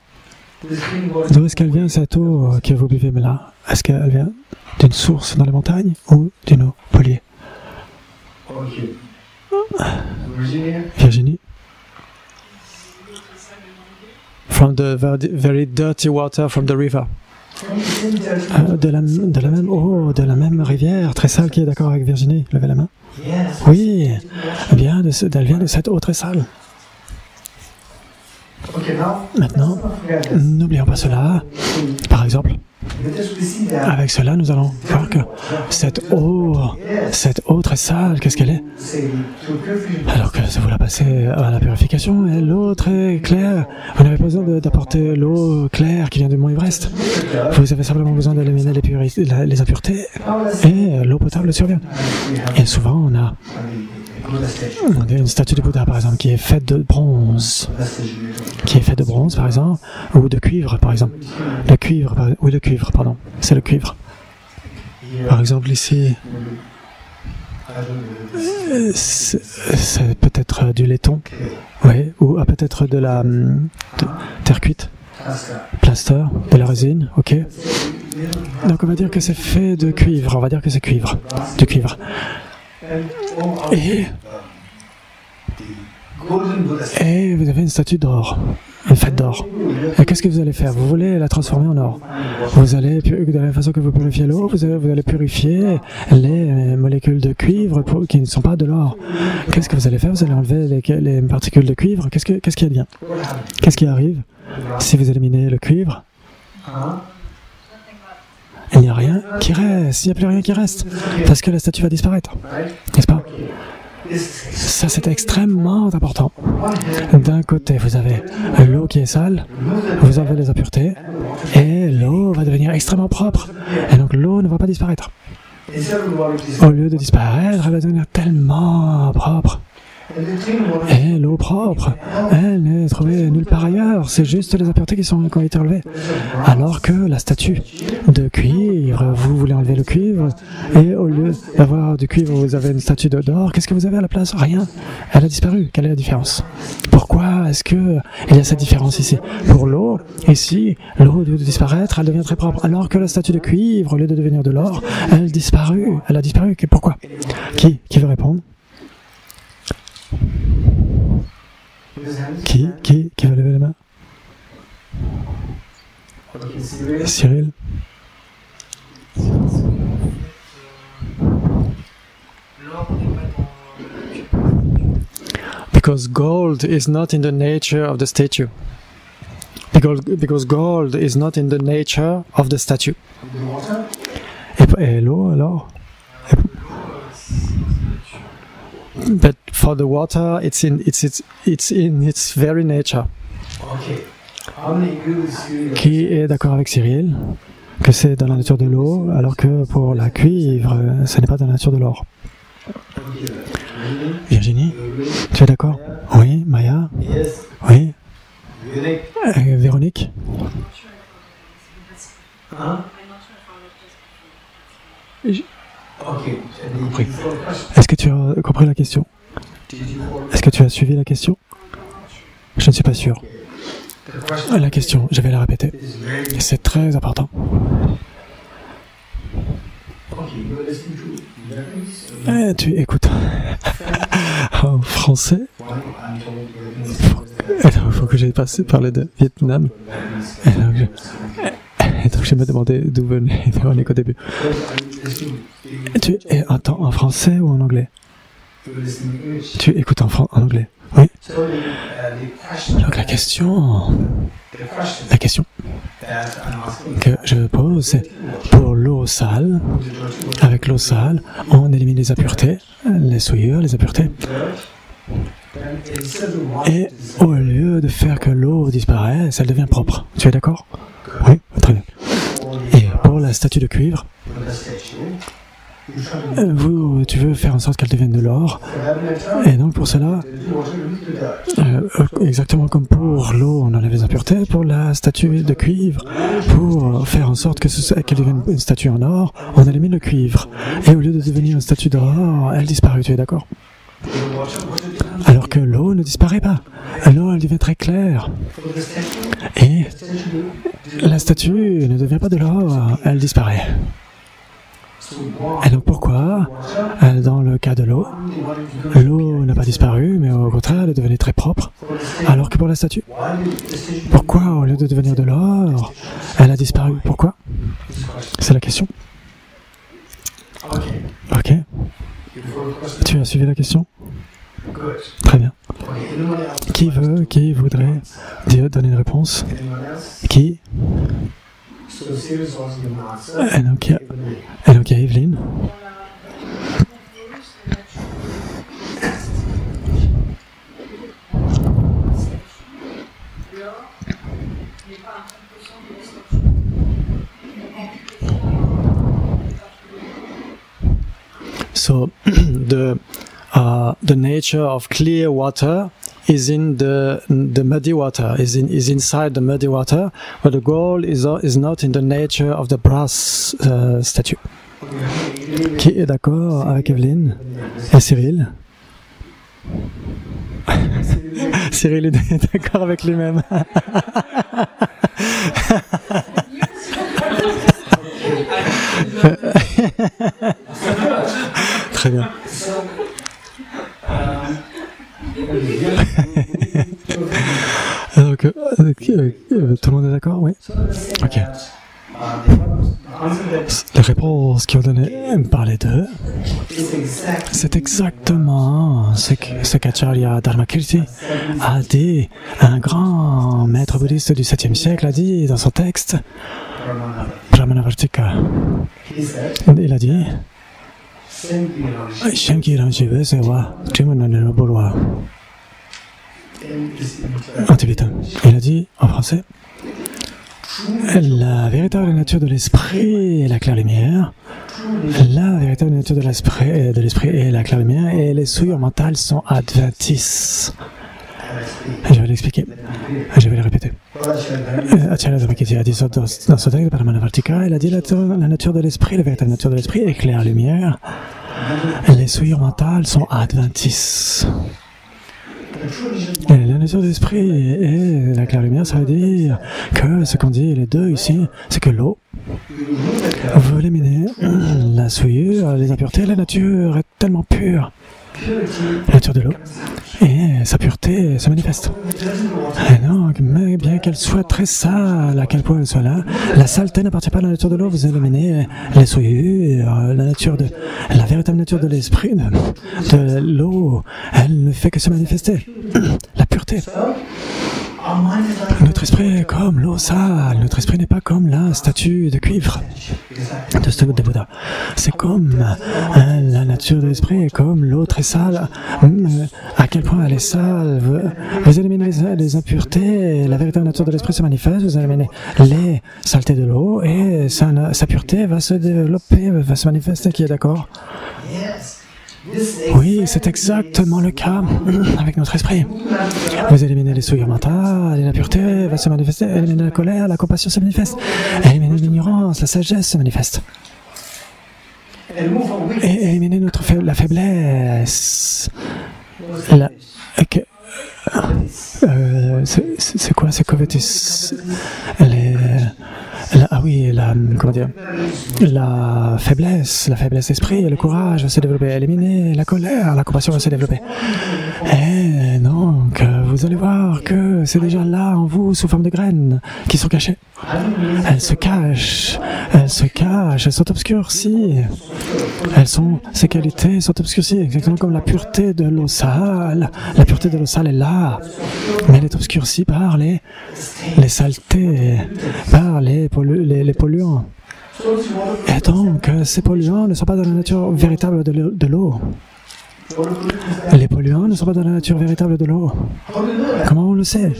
D'où est-ce qu'elle vient cette eau que vous buvez là? Est-ce qu'elle vient d'une source dans les montagnes ou d'une eau polluée? Virginie? From the very dirty water from the river. De la même eau, de la même rivière très sale, qui est d'accord avec Virginie? Levez la main. Oui, elle vient de cette eau très sale. Maintenant, n'oublions pas cela. Par exemple, avec cela, nous allons voir que cette eau très sale, qu'est-ce qu'elle est? Alors que vous la passez à la purification, et l'eau très claire, vous n'avez pas besoin d'apporter l'eau claire qui vient du Mont Everest. Vous avez simplement besoin d'éliminer les impuretés, et l'eau potable survient. Et souvent, on a une statue de Bouddha, par exemple, qui est faite de bronze. Par exemple, ou de cuivre, par exemple. Le cuivre, c'est le cuivre. Par exemple, ici, C'est peut-être du laiton, oui, ou peut-être de la terre cuite, plaster, de la résine, ok. Donc on va dire que c'est fait de cuivre, on va dire que c'est cuivre, du cuivre. Et vous avez une statue d'or, une fête d'or. Et qu'est-ce que vous allez faire? Vous voulez la transformer en or. Vous allez, de la même façon que vous purifiez l'eau, vous allez purifier les molécules de cuivre qui ne sont pas de l'or. Qu'est-ce que vous allez faire? Vous allez enlever les particules de cuivre. Qu'est-ce qui advient? Qu'est-ce qui arrive si vous éliminez le cuivre? Il n'y a rien qui reste, il n'y a plus rien qui reste, parce que la statue va disparaître, n'est-ce pas? Ça, c'est extrêmement important. D'un côté, vous avez l'eau qui est sale, vous avez les impuretés, et l'eau va devenir extrêmement propre. Et donc, l'eau ne va pas disparaître. Au lieu de disparaître, elle va devenir tellement propre. Et l'eau propre, elle n'est trouvée nulle part ailleurs. C'est juste les impuretés qui ont été enlevées. Alors que la statue de cuivre, vous voulez enlever le cuivre, et au lieu d'avoir du cuivre, vous avez une statue d'or. Qu'est-ce que vous avez à la place? Rien. Elle a disparu. Quelle est la différence? Pourquoi est-ce qu'il y a cette différence ici? Pour l'eau, ici, l'eau, au lieu de disparaître, elle devient très propre. Alors que la statue de cuivre, au lieu de devenir de l'or, elle a disparu. Pourquoi? Qui veut répondre? Qui veut lever la main? Cyril? Because gold is not in the nature of the statue. Because gold is not in the nature of the statue. Et l'eau alors? But for the water, it's in its very nature. Qui est d'accord avec Cyril que c'est dans la nature de l'eau, alors que pour la cuivre, ce n'est pas dans la nature de l'or? Virginie, tu es d'accord? Oui. Maya? Oui. Véronique? Est-ce que tu as compris la question? Est-ce que tu as suivi la question? Je ne suis pas sûr. La question, je vais la répéter. C'est très important. Tu écoutes en français. Il faut que j'aille parler de Vietnam. Et donc je me demandais d'où venait Véronique au début. Tu entends en français ou en anglais? Tu écoutes en anglais? Oui. Donc la question que je pose, c'est pour l'eau sale. Avec l'eau sale, on élimine les impuretés, les souillures, les impuretés. Et au lieu de faire que l'eau disparaisse, elle devient propre. Tu es d'accord? Oui, très bien. Et pour la statue de cuivre, tu veux faire en sorte qu'elle devienne de l'or. Et donc pour cela, exactement comme pour l'eau, on enlève les impuretés. Pour la statue de cuivre, pour faire en sorte qu'elle devienne une statue en or, on élimine le cuivre. Et au lieu de devenir une statue d'or, elle disparaît. Tu es d'accord? Alors que l'eau ne disparaît pas. L'eau, elle devient très claire. Et la statue ne devient pas de l'or, elle disparaît. Et donc pourquoi, dans le cas de l'eau n'a pas disparu, mais au contraire, elle est devenue très propre, alors que pour la statue, pourquoi, au lieu de devenir de l'or, elle a disparu? Pourquoi? C'est la question. Ok. Tu as suivi la question? Très bien. Qui voudrait donner une réponse? Qui? Et donc il y a Evelyne. So the nature of clear water is in the muddy water, is inside the muddy water, but the gold is not in the nature of the brass statue. Qui est d'accord avec Evelyne et Cyril? Cyril est d'accord avec lui-même. Très bien. Donc, tout le monde est d'accord, oui? Ok. Les réponses qui ont donné par les deux, c'est exactement ce qu'Acharya Dharmakirti a dit, un grand maître bouddhiste du 7e siècle a dit dans son texte, Pramanavartika. Il a dit, en tibétain. Il a dit en français, la véritable nature de l'esprit est la claire lumière. La véritable nature de l'esprit est la claire lumière et les souillures mentales sont adventices. Je vais l'expliquer. Je vais le répéter. Acharya Dharmakirti a dit ça dans son texte, Paramanavartika. Il a dit la nature de l'esprit, la véritable nature de l'esprit est claire lumière. Les souillures mentales sont adventices. Et la nature de l'esprit et la claire lumière, ça veut dire que ce qu'on dit les deux ici, c'est que l'eau, vous éliminez la souillure, les impuretés, la nature est tellement pure. La nature de l'eau et sa pureté se manifeste. Et donc, mais bien qu'elle soit très sale, à quel point elle soit là, la saleté n'appartient pas à la nature de l'eau. Vous éliminez les souillures, la véritable nature de l'esprit, de l'eau, elle ne fait que se manifester. La pureté. Notre esprit est comme l'eau sale, notre esprit n'est pas comme la statue de cuivre de Bouddha. C'est comme la nature de l'esprit est comme l'eau très sale. À quel point elle est sale. Vous éliminez les impuretés, la véritable nature de l'esprit se manifeste, vous éliminez les saletés de l'eau et sa pureté va se développer, va se manifester. Qui est d'accord? Oui, c'est exactement le cas avec notre esprit. Vous éliminez les souillures mentales et la pureté va se manifester. Éliminez la colère, la compassion se manifeste. Éliminez l'ignorance, la sagesse se manifeste. Et éliminer la faiblesse. C'est quoi? C'est covetous. Comment dire? La faiblesse d'esprit, le courage va se développer. Éliminer la colère, la compassion va se développer. Et donc, vous allez voir que c'est déjà là en vous, sous forme de graines, qui sont cachées. Elles se cachent, elles sont obscurcies. Ces qualités sont obscurcies, exactement comme la pureté de l'eau sale. La pureté de l'eau sale est là, mais elle est obscurcie par les saletés, par les polluants. Et donc, ces polluants ne sont pas dans la nature véritable de l'eau. Les polluants ne sont pas dans la nature véritable de l'eau. Comment on le sait?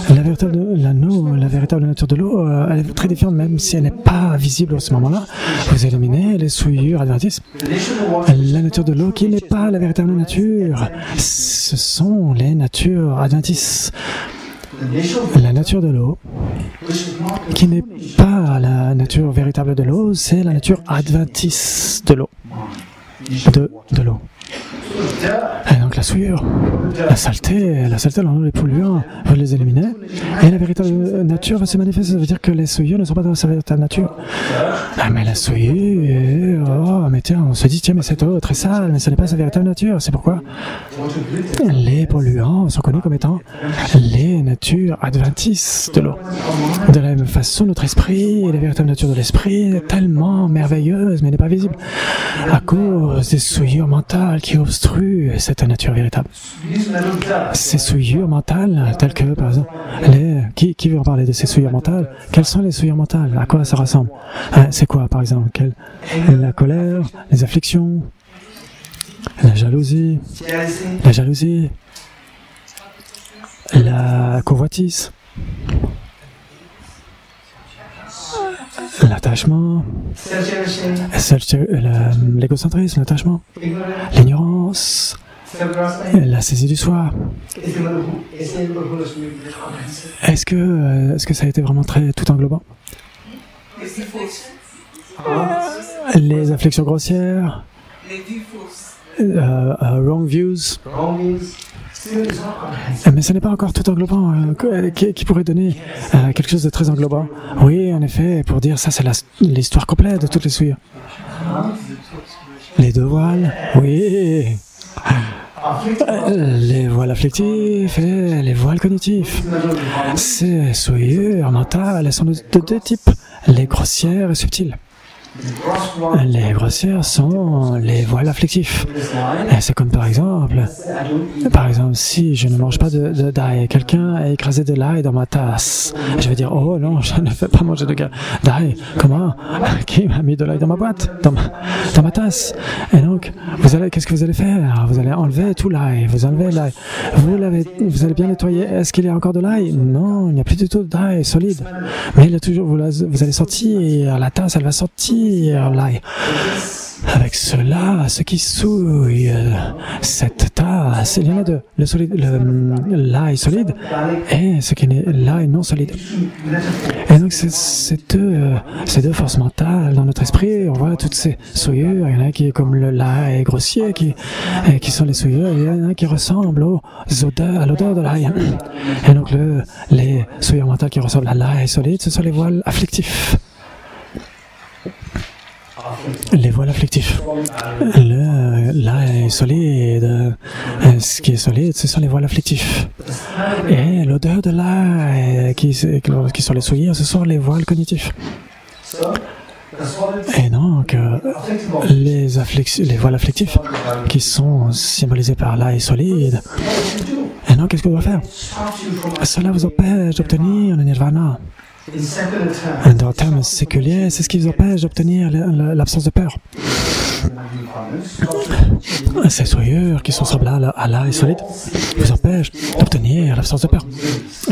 La véritable nature de l'eau, elle est très différente, même si elle n'est pas visible à ce moment-là. Vous éliminez les souillures adventices. La nature de l'eau qui n'est pas la véritable nature, ce sont les natures adventices. La nature de l'eau, qui n'est pas la nature véritable de l'eau, c'est la nature adventice de l'eau. De l'eau. Et donc la souillure, la saleté, les polluants, vous les éliminez, et la véritable nature va se manifester. Ça veut dire que les souillures ne sont pas dans sa véritable nature. Ah mais la souillure, mais tiens, on se dit, tiens, mais cette eau est très sale, mais ce n'est pas sa véritable nature. C'est pourquoi les polluants sont connus comme étant les natures adventices de l'eau. De la même façon, notre esprit, et la véritable nature de l'esprit est tellement merveilleuse, mais n'est pas visible, à cause des souillures mentales qui obstruent cette nature véritable. Ces souillures mentales, telles que, par exemple, qui veut en parler de ces souillures mentales? Quelles sont les souillures mentales? À quoi ça ressemble? C'est quoi, par exemple? La colère, les afflictions, la jalousie, la convoitise, l'attachement, l'égocentrisme, l'attachement, l'ignorance, la saisie du soi. Est-ce que ça a été vraiment tout englobant? les afflictions grossières, les vues fausses. wrong views. Mais ce n'est pas encore tout englobant, qui pourrait donner quelque chose de très englobant. Oui, en effet, pour dire ça, c'est l'histoire complète de toutes les souillures. Les deux voiles, oui. Les voiles afflictifs et les voiles cognitifs. Ces souillures mentales, elles sont de deux types, les grossières et subtiles. Les grossières sont les voiles afflictifs. C'est comme par exemple, si je ne mange pas d'ail, quelqu'un a écrasé de l'ail dans ma tasse. Je vais dire, oh non, je ne fais pas manger d'ail. Comment? Qui m'a mis de l'ail dans ma boîte, dans ma tasse? Et donc, qu'est-ce que vous allez faire? Vous allez enlever tout l'ail, vous enlevez l'ail. Vous allez bien nettoyer. Est-ce qu'il y a encore de l'ail? Non, il n'y a plus du tout d'ail solide. Mais il y a toujours, vous allez sortir, la tasse, elle va sortir l'ail. Avec cela, ce qui souille cette tasse, il y en a deux, l'ail solide et ce qui est l'ail non solide. Et donc ces deux forces mentales dans notre esprit, on voit toutes ces souillures. Il y en a qui est comme l'ail grossier, qui sont les souillures, et il y en a qui ressemblent à l'odeur de l'ail. Et donc les souillures mentales qui ressemblent à l'ail solide, ce sont les voiles afflictifs. Les voiles afflictifs. L'ail solide, ce qui est solide, ce sont les voiles afflictifs. Et l'odeur de l'ail, qui sont les souillures, ce sont les voiles cognitifs. Et donc, les voiles afflictifs, qui sont symbolisés par l'ail solide. Et donc, qu'est-ce qu'on doit faire? Cela vous empêche d'obtenir le nirvana. En termes séculiers, c'est ce qui vous empêche d'obtenir l'absence de peur. Ces souillures qui sont semblables à l'ail solide vous empêchent d'obtenir l'absence de peur.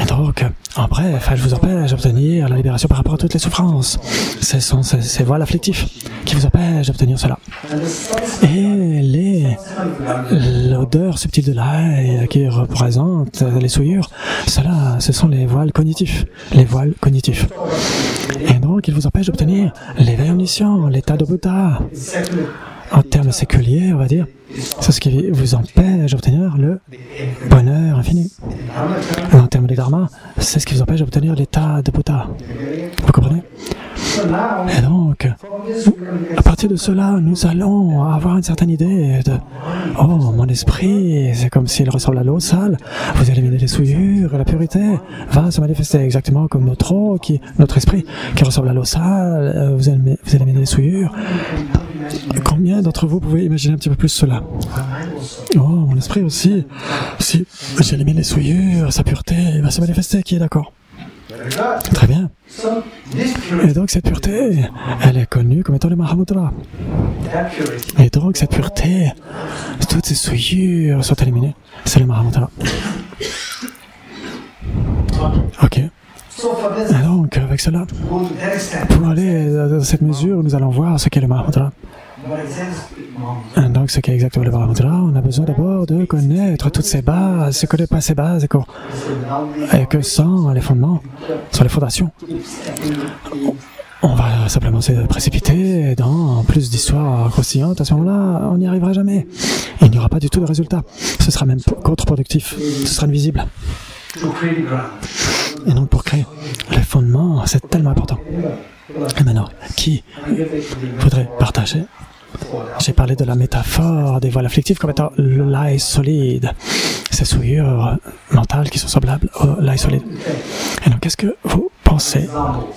Et donc, en bref, elles vous empêchent d'obtenir la libération par rapport à toutes les souffrances. Ce sont ces voiles afflictifs qui vous empêchent d'obtenir cela. Et l'odeur subtile de l'ail qui représente les souillures, ce sont les voiles cognitifs. Les voiles cognitifs. Et donc, ils vous empêchent d'obtenir l'éveil omniscient, l'état de Bouddha. En termes séculiers, on va dire, c'est ce qui vous empêche d'obtenir le bonheur infini. En termes de dharma, c'est ce qui vous empêche d'obtenir l'état de Bouddha. Vous comprenez? Et donc, à partir de cela, nous allons avoir une certaine idée de « Oh, mon esprit, c'est comme s'il ressemble à l'eau sale. Vous éliminez les souillures et la pureté va se manifester exactement comme notre esprit qui ressemble à l'eau sale. Vous éliminez les souillures. » Combien d'entre vous pouvez imaginer un petit peu plus cela? Oh, mon esprit aussi. Si j'élimine les souillures, sa pureté va se manifester. Qui est d'accord? Très bien. Et donc cette pureté, elle est connue comme étant le Mahamudra. Et donc cette pureté, toutes ces souillures sont éliminées. C'est le Mahamudra. Ok. Et donc avec cela, pour aller dans cette mesure, nous allons voir ce qu'est le Mahamudra. Donc, ce qu'est exactement le Mahamudra, on a besoin d'abord de connaître toutes ces bases. Si on ne connaît pas ces bases, et que sans les fondements, sans les fondations, on va simplement se précipiter dans plus d'histoires croustillantes. À ce moment-là, on n'y arrivera jamais. Il n'y aura pas du tout de résultat. Ce sera même contre-productif. Ce sera invisible. Et donc, pour créer les fondements, c'est tellement important. Et maintenant, qui voudrait partager? J'ai parlé de la métaphore des voiles afflictives comme étant l'ail solide, ces souillures mentales qui sont semblables au l'ail solide. Et donc, qu'est-ce que vous pensez,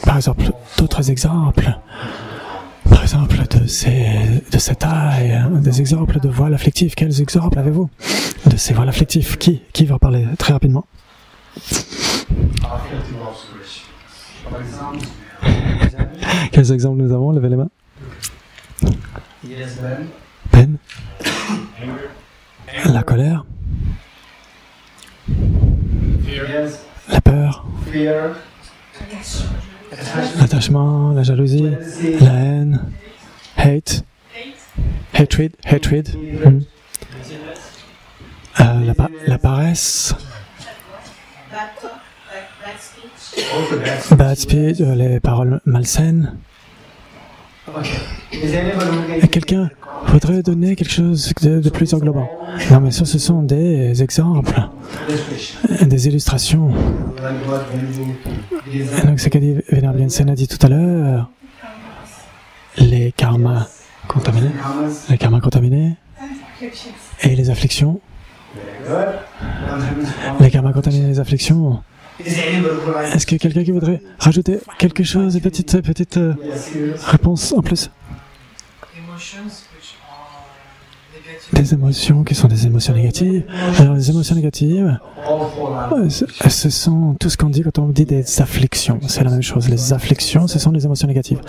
par exemple, d'autres exemples, par exemple, de cet ail, des exemples de voiles afflictives? Quels exemples avez-vous de ces voiles afflictives? Qui veut en parler très rapidement? Quels exemples nous avons? Levez les mains. Peine. La colère. La peur. L'attachement, la jalousie, la haine, hatred. La paresse. Bad speech, les paroles malsaines. Et quelqu'un voudrait donner quelque chose de plus englobant. Non, mais ça, ce sont des exemples, des illustrations. Et donc, ce qu'a dit Venerable Jensen a dit tout à l'heure, les karmas contaminés et les afflictions. Les karmas contaminés et les afflictions. Est-ce que quelqu'un qui voudrait rajouter quelque chose, une petite réponse en plus? Des émotions qui sont des émotions négatives. Alors les émotions négatives, ce sont tout ce qu'on dit quand on dit des afflictions. C'est la même chose. Les afflictions, ce sont des émotions négatives.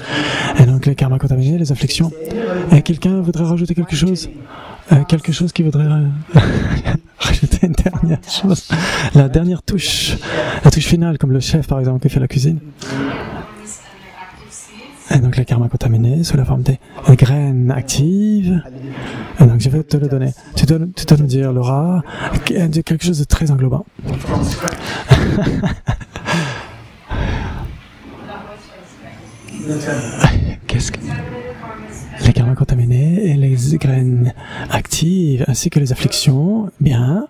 Et donc les karmas contaminés, les afflictions. Et quelqu'un voudrait rajouter quelque chose? Quelque chose qui voudrait rajouter une dernière chose. La dernière touche. La touche finale, comme le chef par exemple qui fait la cuisine. Et donc les karmas contaminés sous la forme des graines actives. Et donc je vais te le donner. Tu dois nous dire, Laura, quelque chose de très englobant. Qu'est-ce que... Les karmas contaminés et les graines actives, ainsi que les afflictions, bien.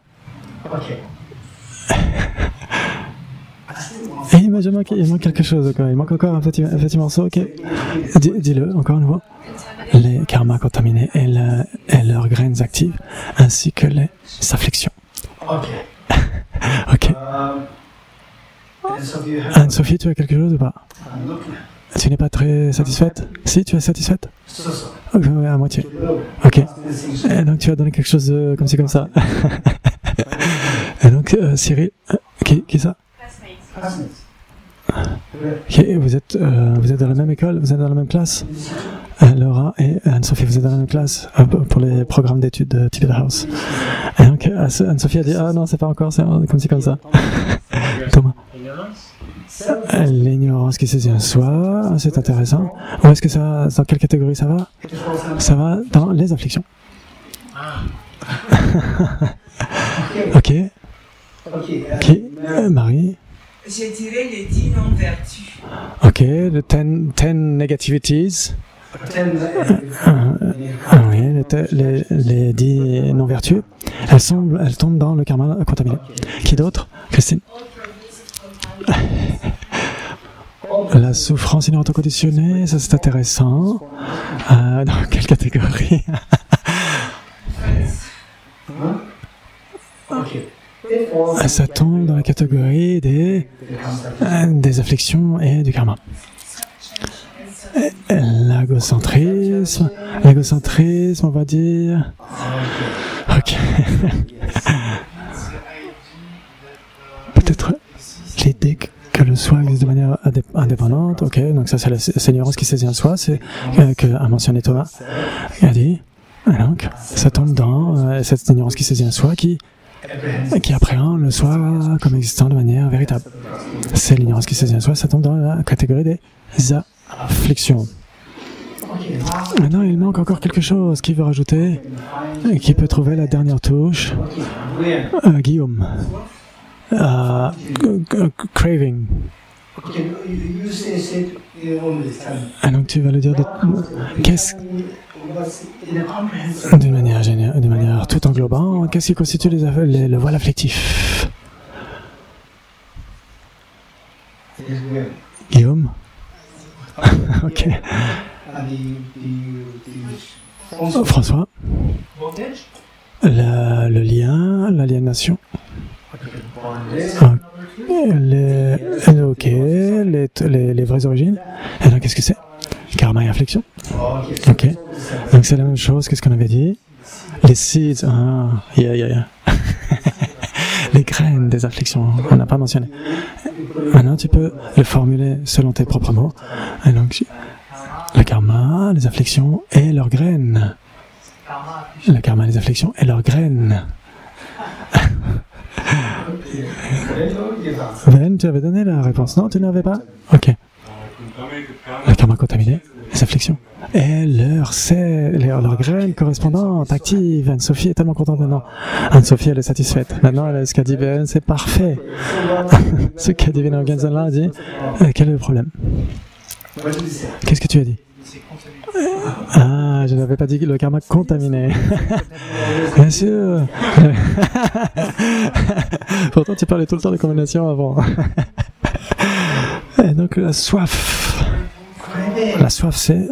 Et il manque quelque chose encore. Il manque encore un petit morceau. Ok. Dis-le encore une fois. Les karmas contaminés et leurs graines actives, ainsi que les afflictions. Ok. Anne-Sophie, tu as quelque chose ou pas? Tu n'es pas très satisfaite? Si, tu es satisfaite? Ok, ouais, à moitié. Ok. Et donc tu as donné quelque chose de comme ci, comme ça. Et donc, Cyril, qui ça? Okay, vous êtes dans la même école, vous êtes dans la même classe. Laura et Anne-Sophie, vous êtes dans la même classe pour les programmes d'études de Tibet House. Et donc Anne-Sophie a dit ah non, c'est pas encore, c'est comme ci, comme ça. Thomas. L'ignorance qui saisit un soi, c'est intéressant. Ou est-ce que ça, dans quelle catégorie ça va? Ça va dans les afflictions. Ok. Marie. Je dirais les 10 non-vertus. Ok, the 10 negativities. Oui, les 10 non-vertus. Elles tombent dans le karma contaminé. Qui d'autre? Christine. La souffrance inhérente conditionnée, ça c'est intéressant. Dans quelle catégorie? Ça tombe dans la catégorie des afflictions et du karma. L'égocentrisme, on va dire. Ok. Peut-être l'idée que le soi existe de manière indépendante. Ok, donc ça c'est l'ignorance qui saisit un soi, c'est que a mentionné Thomas. Il a dit. Donc ça tombe dans cette ignorance qui saisit un soi qui appréhende le soi comme existant de manière véritable. C'est l'ignorance qui saisit un soi, ça tombe dans la catégorie des afflictions. Maintenant, il manque encore quelque chose. Qui veut rajouter? Qui peut trouver la dernière touche? Guillaume. Craving. Donc tu vas le dire d'une manière tout englobante. Qu'est-ce qui constitue le voile afflictif? Guillaume. Ok. François. Le lien, l'aliénation. Ok, les vraies origines. Et donc, qu'est-ce que c'est? Karma et affliction. Ok. Donc, c'est la même chose que ce qu'on avait dit. Les seeds. Les graines des afflictions. On n'a pas mentionné. Maintenant, tu peux le formuler selon tes propres mots. Et donc, le karma, les afflictions et leurs graines. Le karma, les afflictions et leurs graines. Ben, tu avais donné la réponse, non? Tu ne l'avais pas? Ok. Le karma contaminé, les afflictions. Et leurs graines correspondantes, actives. Anne-Sophie est tellement contente maintenant. Anne-Sophie, elle est satisfaite. Maintenant, ce qu'a dit Ben, c'est parfait. Ce qu'a dit Ben Genzen là, a dit, quel est le problème? Qu'est-ce que tu as dit? Ah, je n'avais pas dit le karma contaminé. Bien sûr. Pourtant, tu parlais tout le temps de combination avant. Et donc, la soif. La soif, c'est...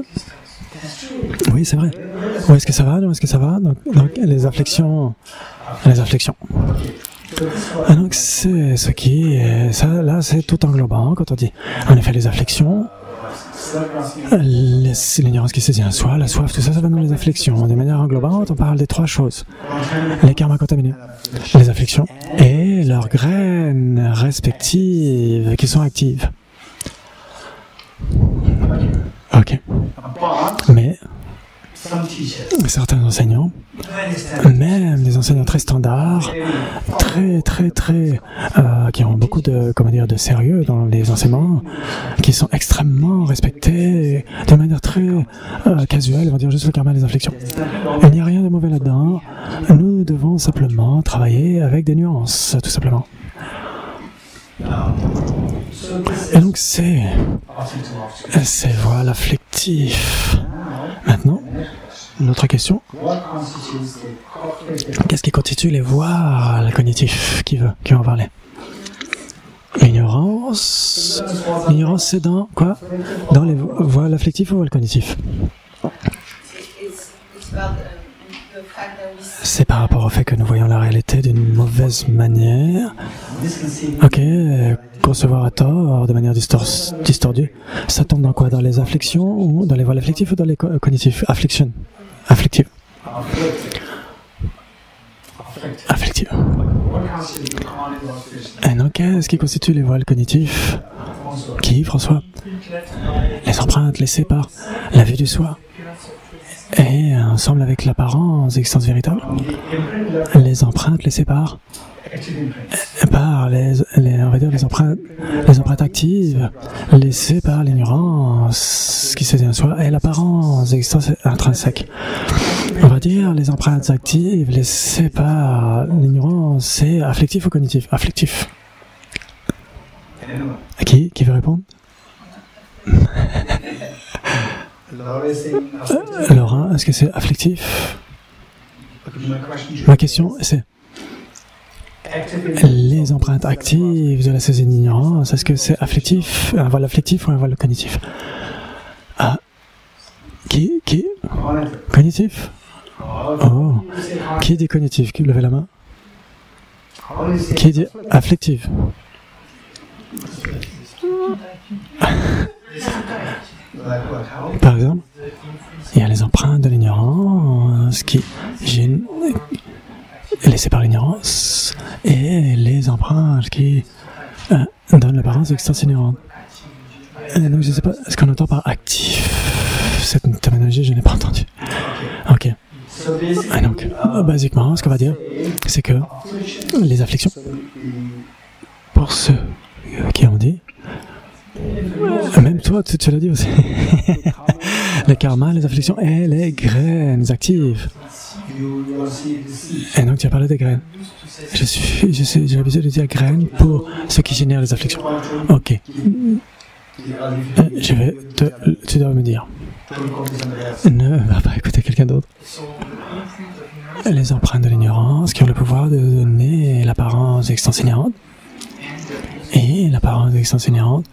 Oui, c'est vrai. Où est-ce que ça va? Où est-ce que ça va? Donc, les afflictions. Les afflictions. Et donc, c'est ce qui est... Ça, là, c'est tout englobant quand on dit, en effet, les afflictions. L'ignorance qui saisit un soi, la soif, tout ça, ça va dans les afflictions. De manière englobante, on parle des trois choses. Les karmas contaminés, les afflictions et leurs graines respectives qui sont actives. Ok. Mais certains enseignants, même des enseignants très standards, qui ont beaucoup de, de sérieux dans les enseignements, qui sont extrêmement respectés de manière très casuelle, ils vont dire juste le karma et les afflictions. Il n'y a rien de mauvais là-dedans. Nous devons simplement travailler avec des nuances, tout simplement. Et donc c'est voilà afflictif. Maintenant, une autre question. Qu'est-ce qui constitue les voiles cognitifs qui va en parler? L'ignorance. L'ignorance, c'est dans quoi? Dans les voiles afflictifs ou voiles cognitifs? C'est par rapport au fait que nous voyons la réalité d'une mauvaise manière. Ok, concevoir à tort, de manière distordue. Ça tombe dans quoi? Dans les afflictions, ou dans les voiles afflictifs ou dans les cognitifs? Affliction. Afflictive. Afflictive. Et donc, qu'est-ce qui constitue les voiles cognitifs? Qui, François? Les empreintes laissées par la vue du soi. Et ensemble avec l'apparence d'existence véritable, les empreintes laissées par on va dire les empreintes actives laissées par l'ignorance qui saisit un soi et l'apparence d'existence intrinsèque. On va dire les empreintes actives laissées par l'ignorance, c'est afflictif ou cognitif? Afflictif. Qui veut répondre? Laura, est-ce que c'est afflictif? Ma question, c'est les empreintes actives de la saisie d'ignorance, est-ce que c'est afflictif, un voile afflictif ou un voile cognitif? Ah, qui? Cognitif? Oh, qui dit cognitif? Levez la main. Qui dit afflictif? Par exemple, il y a les empreintes de l'ignorance qui laissées par l'ignorance et les empreintes qui donnent l'apparence d'existence inhérente. Donc je ne sais pas, est-ce qu'on entend par actif? Cette terminologie, je n'ai pas entendu. Ok. Et donc, basiquement, ce qu'on va dire, c'est que les afflictions, pour ceux qui ont dit, même toi, tu l'as dit aussi. Le karma, les afflictions et les graines actives. Et donc tu as parlé des graines. J'ai l'habitude de dire graines pour ce qui génère les afflictions. Ok. Tu dois me dire. Ne va pas écouter quelqu'un d'autre. Les empreintes de l'ignorance qui ont le pouvoir de donner l'apparence d'existence inhérente. Et l'apparence d'existence inhérente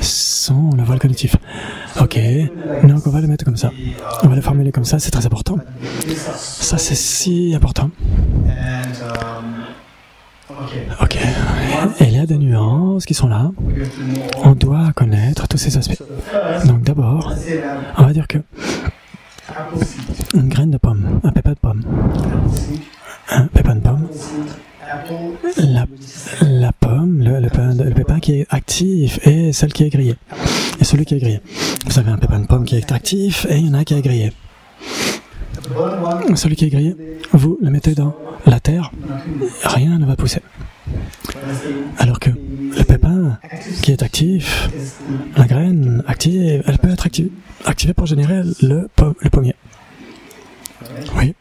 sont le voile cognitif. Ok, donc on va le mettre comme ça. On va le formuler comme ça, c'est très important. Ça, c'est si important. Ok, et il y a des nuances qui sont là. On doit connaître tous ces aspects. Donc d'abord, on va dire que une graine de pomme, un pépin de pomme, un pépin de pomme, la pomme, le pépin qui est actif et celle qui est grillée. Et celui qui est grillé. Vous avez un pépin de pomme qui est actif et il y en a qui est grillé. Celui qui est grillé, vous le mettez dans la terre, rien ne va pousser. Alors que le pépin qui est actif, la graine active, elle peut être activée pour générer le pommier. Oui.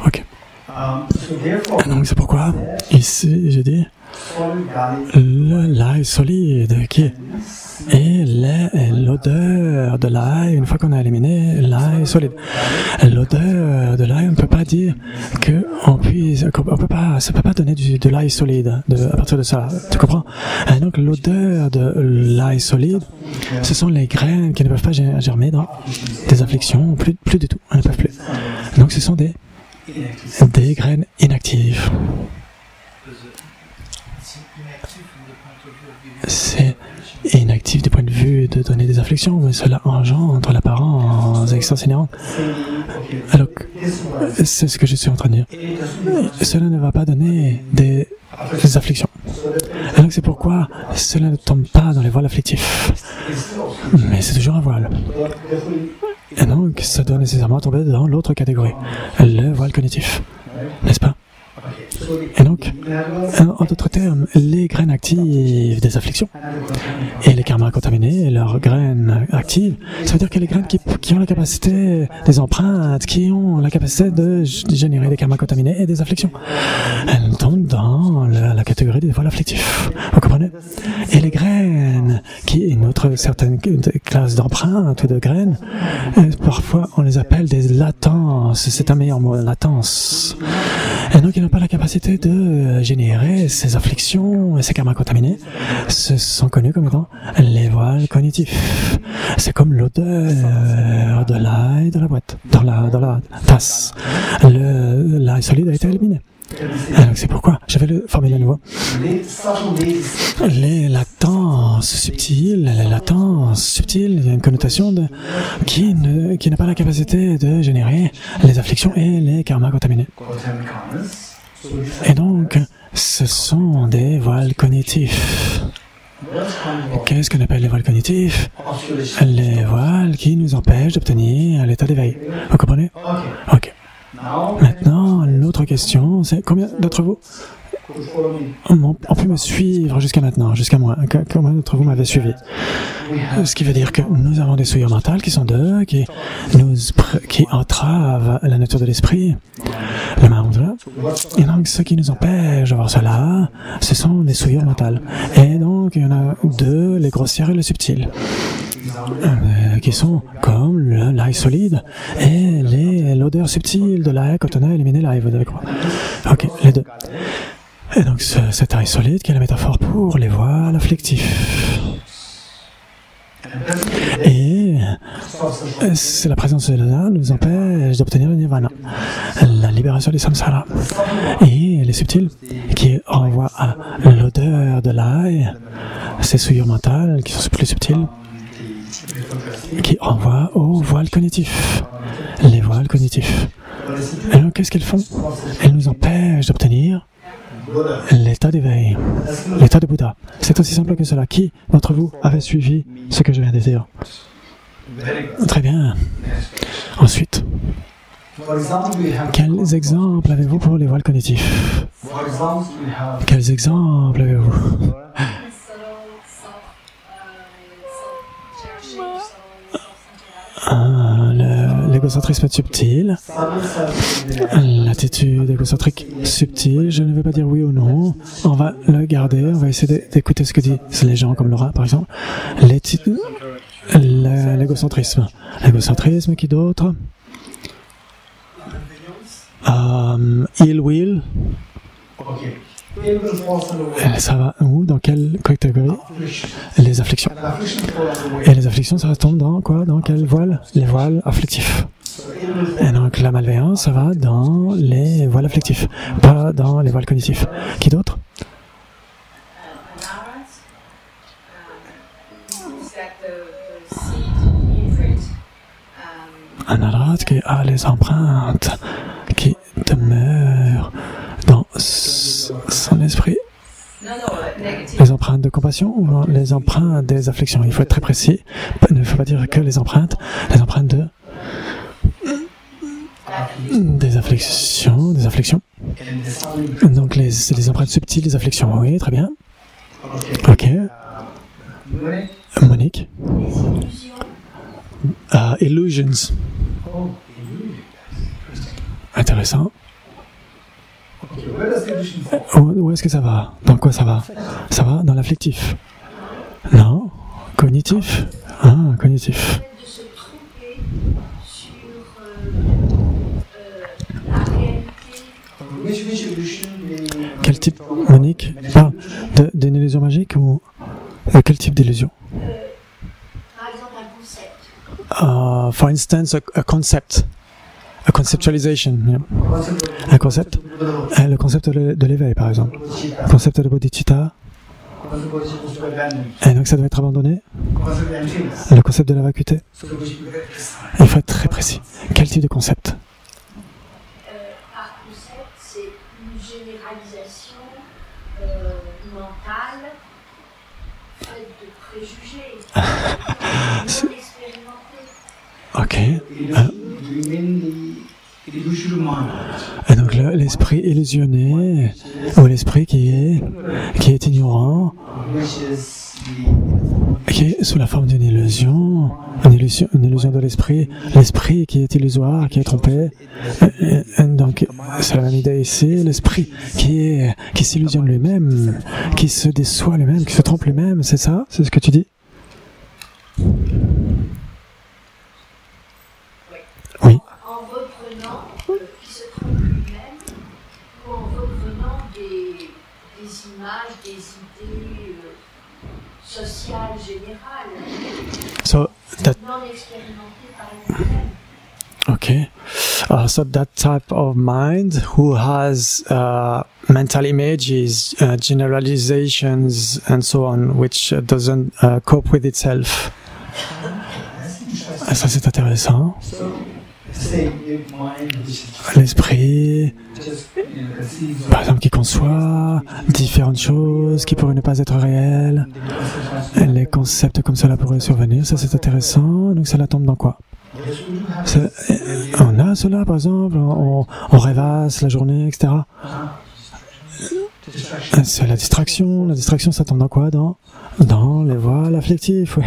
Ok. Donc c'est pourquoi, ici, j'ai dit, l'ail solide qui est, et l'eau l'odeur de l'ail, une fois qu'on a éliminé l'ail solide. L'odeur de l'ail, on ne peut pas dire qu'on puisse, ça ne peut pas donner de l'ail solide à partir de ça. Tu comprends? Et donc l'odeur de l'ail solide, ce sont les graines qui ne peuvent pas germer dans des afflictions, plus du tout, elles ne peuvent plus. Donc ce sont des graines inactives. C'est inactif du point de vue de donner des afflictions, mais cela engendre l'apparence existence inhérente. Alors, c'est ce que je suis en train de dire. Cela ne va pas donner des afflictions. Alors c'est pourquoi cela ne tombe pas dans les voiles afflictifs. Mais c'est toujours un voile. Et donc, ça doit nécessairement tomber dans l'autre catégorie, le voile cognitif. N'est-ce pas? Et donc, en d'autres termes, les graines actives des afflictions et les karmas contaminés, leurs graines actives, ça veut dire que les graines qui ont la capacité, des empreintes, qui ont la capacité de générer des karmas contaminés et des afflictions, elles tombent dans la catégorie des voiles afflictifs. Vous comprenez? Et les graines, une autre certaine classe d'empreintes ou de graines, parfois on les appelle des latences, c'est un meilleur mot, latence. Et donc, ils n'ont pas la capacité de générer ces afflictions et ces karmas contaminés. Ce sont connus comme étant les voiles cognitifs. C'est comme l'odeur de l'ail dans la boîte, dans la tasse. L'ail solide a été éliminé. Alors, c'est pourquoi je vais le formuler à nouveau. Les latences subtiles, il y a une connotation qui n'a pas la capacité de générer les afflictions et les karmas contaminés. Et donc, ce sont des voiles cognitifs. Qu'est-ce qu'on appelle les voiles cognitifs? Les voiles qui nous empêchent d'obtenir l'état d'éveil. Vous comprenez? Ok. Maintenant, l'autre question, c'est combien d'entre vous ont pu me suivre jusqu'à maintenant, jusqu'à moi? Combien d'entre vous m'avez suivi? Ce qui veut dire que nous avons des souillures mentales qui sont deux, qui entravent la nature de l'esprit, le Mahamudra. Et donc, ce qui nous empêche d'avoir cela, ce sont des souillures mentales. Et donc, il y en a deux, les grossières et les subtiles, qui sont comme l'ail solide et l'odeur subtile de l'ail quand on a éliminé l'ail, vous devez croire. Ok, les deux. Et donc, cet ail solide qui est la métaphore pour les voiles afflictifs. Et c'est la présence de cela nous empêche d'obtenir le nirvana, la libération du samsara. Et les subtils qui renvoient à l'odeur de l'ail, ces souillures mentales qui sont plus subtiles, qui renvoient aux voiles cognitifs. Les voiles cognitifs. Alors, qu'est-ce qu'elles font? Elles nous empêchent d'obtenir l'état d'éveil, l'état de Bouddha. C'est aussi simple que cela. Qui d'entre vous avait suivi ce que je viens de dire? Très bien. Ensuite, quels exemples avez-vous pour les voiles cognitifs? Quels exemples avez-vous? L'égocentrisme subtil, l'attitude égocentrique subtile, je ne vais pas dire oui ou non, on va le garder, on va essayer d'écouter ce que disent les gens comme Laura par exemple. L'égocentrisme. L'égocentrisme, qui d'autre? Ill will. Ça va où? Dans quelle catégorie? Les afflictions. Et les afflictions, ça tombe dans quoi? Dans quelle voile? Les voiles afflictifs. Et donc la malveillance, ça va dans les voiles afflictifs, pas dans les voiles cognitifs. Qui d'autre? Un anarat qui a les empreintes qui demeurent dans son esprit. Les empreintes de compassion ou les empreintes des afflictions? Il faut être très précis. Il ne faut pas dire que les empreintes des afflictions. Donc les empreintes subtiles des afflictions. Oui, très bien. Ok. Monique. Illusions. Intéressant. Où est-ce que ça va? Dans quoi ça va? Ça va dans l'afflictif? Non? Cognitif? Ah, cognitif. De se tromper sur la réalité. Quel type, Monique, parle d'une illusion magique ou quel type d'illusion? Par exemple, un concept. For instance, a concept. A conceptualization. Yeah. Un concept. Le concept de l'éveil, par exemple. Le concept de bodhicitta. Et donc ça doit être abandonné. Le concept de la vacuité. Il faut être très précis. Quel type de concept? Par concept, c'est une généralisation mentale faite de préjugés, non expérimentés. Ok. Et donc l'esprit illusionné, ou l'esprit qui est ignorant, qui est sous la forme d'une illusion, une illusion de l'esprit qui est illusoire, qui est trompé. Donc c'est la même idée ici, l'esprit qui s'illusionne lui-même, qui se déçoit lui-même, qui se trompe lui-même, c'est ça? C'est ce que tu dis? Oui. En reprenant, qui se trompe lui-même, ou en reprenant des images, des idées sociales générales, non expérimentées par lui-même. Okay. So that type of mind who has mental images, generalizations, and so on, which doesn't cope with itself. Ça, c'est intéressant. L'esprit, par exemple, qui conçoit différentes choses qui pourraient ne pas être réelles. Les concepts comme cela pourraient survenir. Ça, c'est intéressant. Donc, cela tombe dans quoi? On a cela, par exemple, on rêvasse la journée, etc. C'est la distraction. La distraction, ça tombe dans quoi? Dans les voiles afflictifs, oui.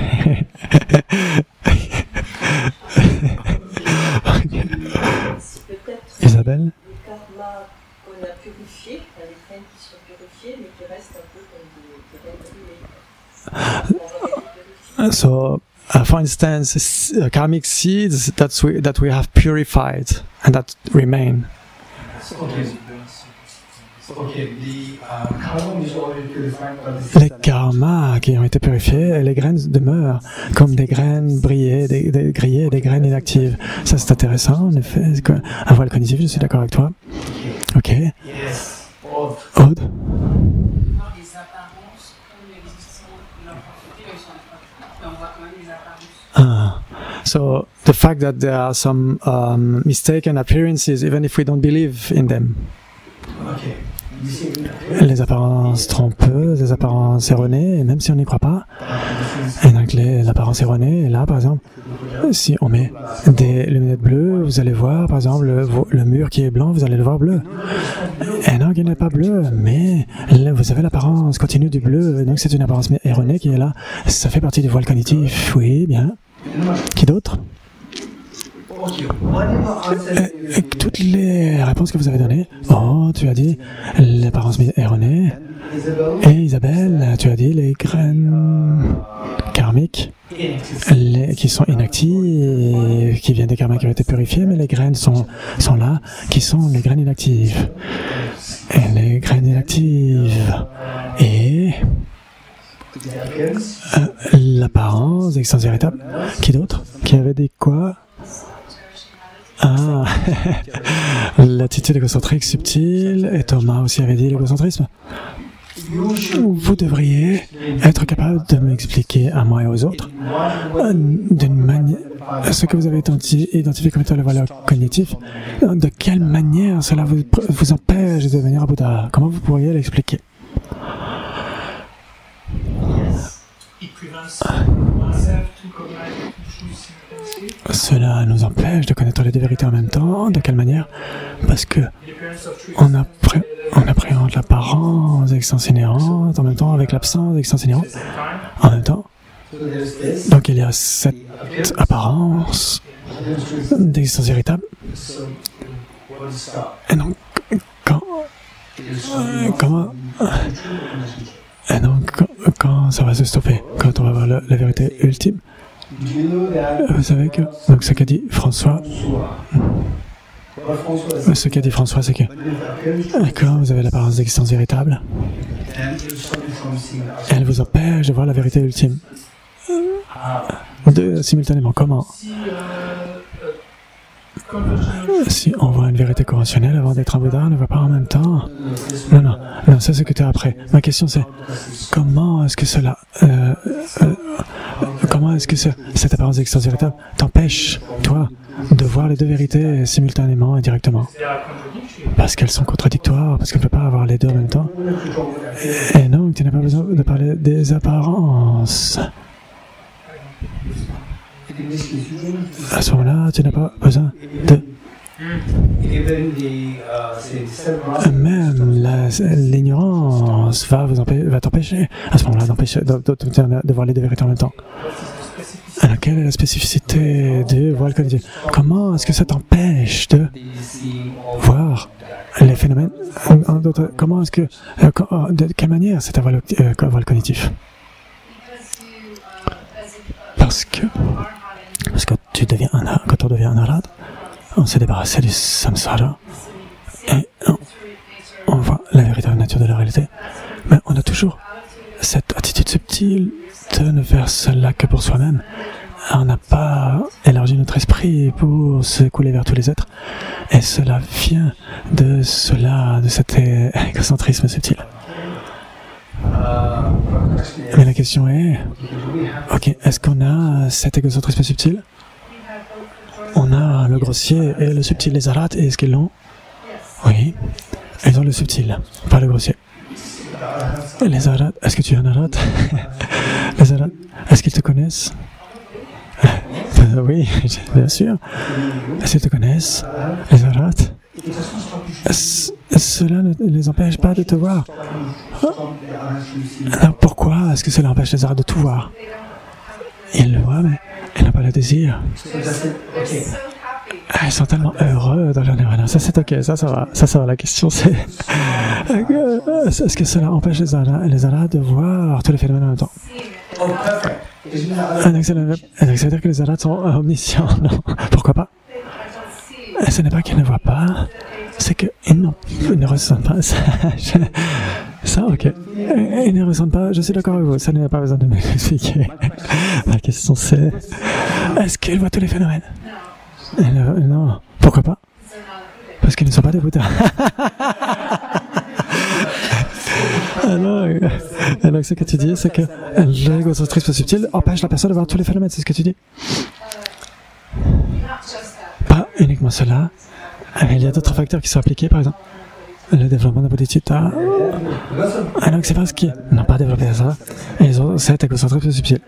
Isabelle? Les karmas qu'on a purifiés, les graines qui sont purifiées, mais qui restent un peu comme des graines brûlées. So, for instance, karmic seeds that we have purified and that remain. Les karmas qui ont été purifiés, les graines demeurent comme des graines grillées, des graines inactives. Ça, c'est intéressant, en effet. Un voile cognitif, je suis d'accord avec toi. Ok. Aude? So the fact that there are some mistaken appearances, even if we don't believe in them. Les apparences trompeuses, les apparences erronées, et même si on n'y croit pas. Et donc l'apparence erronée, et là par exemple, si on met des lunettes bleues, vous allez voir par exemple le mur qui est blanc, vous allez le voir bleu. Et non, il n'est pas bleu, mais vous avez l'apparence continue du bleu, donc c'est une apparence erronée qui est là. Ça fait partie du voile cognitif, oui, bien. Qui d'autre? Toutes les réponses que vous avez données, tu as dit l'apparence erronée, et Isabelle, tu as dit les graines karmiques qui sont inactives, qui viennent des karmas qui ont été purifiés, mais les graines sont là, qui sont les graines inactives. Et les graines inactives, et l'apparence d'existence véritable. Qui d'autre? Qui avait dit quoi? L'attitude égocentrique subtile, et Thomas aussi avait dit l'égocentrisme. Vous devriez être capable de m'expliquer à moi et aux autres d'une manière, ce que vous avez identifié comme étant le valeur cognitif, de quelle manière cela vous empêche de devenir un Bouddha. Comment vous pourriez l'expliquer? Cela nous empêche de connaître les deux vérités en même temps. De quelle manière? Parce que on appréhende l'apparence d'existence inhérente en même temps avec l'absence d'existence inhérente en même temps. Donc il y a cette apparence d'existence véritable. Et donc quand ça va se stopper, quand on va voir la vérité ultime, Do you know that Vous savez que, donc ce qu'a dit François, what François ce qu'a dit François, c'est que quand vous avez l'apparence d'existence véritable, elle vous empêche de voir la vérité ultime. Simultanément, comment? Si on voit une vérité conventionnelle avant d'être un Bouddha, on ne voit pas en même temps. Non, ça c'est que tu as après. Ma question c'est, comment est-ce que cela, comment est-ce que cette apparence d'existence véritable t'empêche, toi, de voir les deux vérités simultanément et directement? Parce qu'elles sont contradictoires, parce qu'on ne peut pas avoir les deux en même temps. Et non, tu n'as pas besoin de parler des apparences. À ce moment-là, tu n'as pas besoin de... Même l'ignorance va t'empêcher, à ce moment-là, de voir les deux vérités en même temps. Alors, quelle est la spécificité du voile cognitif? Comment est-ce que ça t'empêche de voir les phénomènes? Comment est-ce que... de quelle manière c'est un voile cognitif? Parce que quand on devient un arhat, on s'est débarrassé du samsara et on voit la véritable nature de la réalité. Mais on a toujours cette attitude subtile de ne faire cela que pour soi-même. On n'a pas élargi notre esprit pour se couler vers tous les êtres. Et cela vient de cet égocentrisme subtil. Mais la question est, ok, est-ce qu'on a cet égocentrisme subtil? On a le grossier et le subtil, les arhats, et est-ce qu'ils l'ont? Oui, ils ont le subtil, pas le grossier. Les arhats, est-ce que tu es un arhat? Les arhats, est-ce qu'ils te connaissent? Oui, bien sûr. Est-ce qu'ils te connaissent? Les arhats? Cela ne les empêche pas de te voir. Alors pourquoi est-ce que cela empêche les arhats de tout voir? Ils le voient, mais ils n'ont pas le désir. Ils sont tellement heureux dans leur nirvana. Ça c'est ok, ça va. Ça va. La question c'est est-ce que cela empêche les arhats de voir tous les phénomènes en même temps? Donc ça veut dire que les arhats sont omniscients, non? Pourquoi pas? Ce n'est pas qu'ils ne voient pas, c'est qu'ils ne ressentent pas ça. Ok. Ils ne ressentent pas, je suis d'accord avec vous, ça n'a pas besoin de m'expliquer. La question c'est, est-ce qu'ils voient tous les phénomènes? Non. Pourquoi pas? Parce qu'ils ne sont pas des Bouddhas. Alors, ce que tu dis, c'est que l'égocentrisme subtil empêche la personne de voir tous les phénomènes, c'est ce que tu dis? Pas uniquement cela, mais il y a d'autres facteurs qui sont appliqués, par exemple le développement de bodhicitta. Alors c'est parce qu'ils n'ont pas développé ça, et ils ont cet égocentrisme subtil.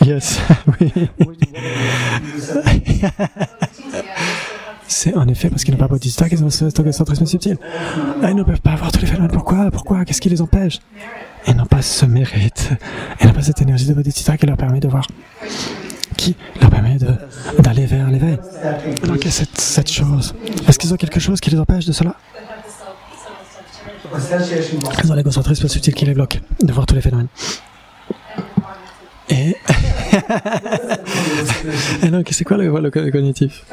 Yes, oui. C'est en effet parce qu'ils n'ont pas bodhicitta qu'ils ont cet égocentrisme subtil. Ils ne peuvent pas voir tous les phénomènes. Pourquoi? Qu'est-ce qui les empêche? Ils n'ont pas ce mérite. Ils n'ont pas cette énergie de bodhicitta qui leur permet de voir. Qui leur permet d'aller vers l'éveil. Donc il y a cette chose. Est-ce qu'ils ont quelque chose qui les empêche de cela? Ils ont l'égocentrisme subtil qui les bloque de voir tous les phénomènes. Et donc c'est quoi le voile cognitif?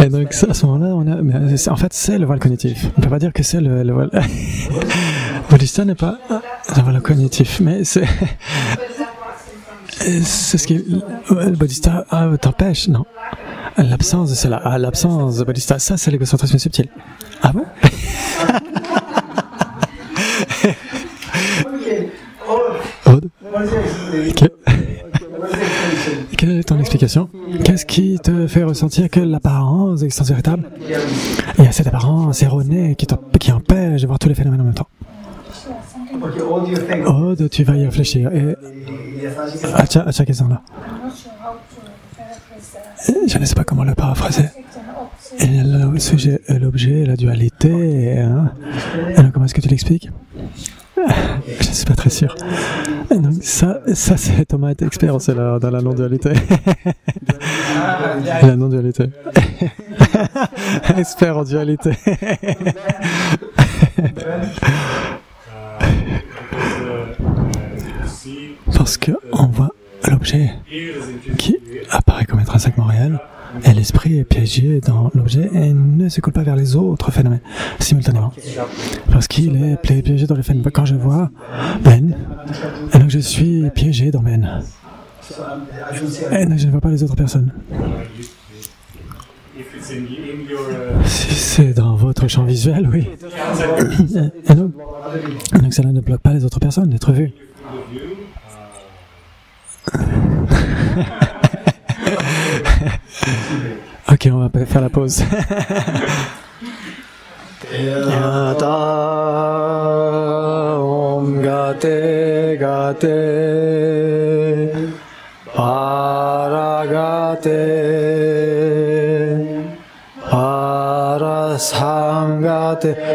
Et donc à ce moment-là, en fait c'est le voile cognitif. On ne peut pas dire que c'est le voile. Bodhisattva n'est pas un voile cognitif, mais c'est ce qui le bodhisattva t'empêche, non? L'absence de cela, l'absence de bodhisattva, ça c'est l'égocentrisme subtil. Ah bon? Aude? Okay. Quelle est ton explication? Qu'est-ce qui te fait ressentir que l'apparence d'existence véritable, il y a cette apparence erronée qui empêche de voir tous les phénomènes en même temps? Aude, tu vas y réfléchir. Et Acha Kessan-là. Je ne sais pas comment le paraphraser. Il y a le sujet et l'objet, la dualité. Hein? Alors comment est-ce que tu l'expliques? Je ne suis pas très sûr. Donc ça c'est Thomas est expert dans la non-dualité. La non-dualité. Expert en dualité. lorsqu'on voit l'objet qui apparaît comme intrinsèquement réel, et l'esprit est piégé dans l'objet et ne s'écoule pas vers les autres phénomènes simultanément. Parce qu'il est piégé dans les phénomènes. Quand je vois Ben, et donc je suis piégé dans Ben. Et donc je ne vois pas les autres personnes. Si c'est dans votre champ visuel, oui. Et donc cela ne bloque pas les autres personnes d'être vues. Ok, on va faire la pause. Yata om gate gate paragate parasangate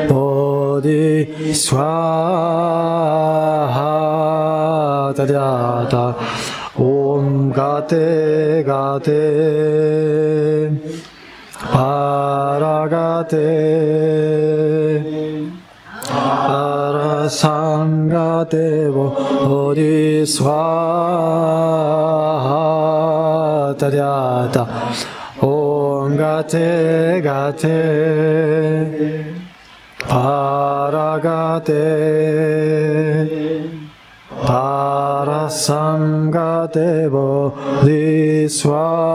bodhi swaha tadyata om gate gate paragate parasangate bodhi swaha tadyata om gate gate paragate parasangate bodhi swaha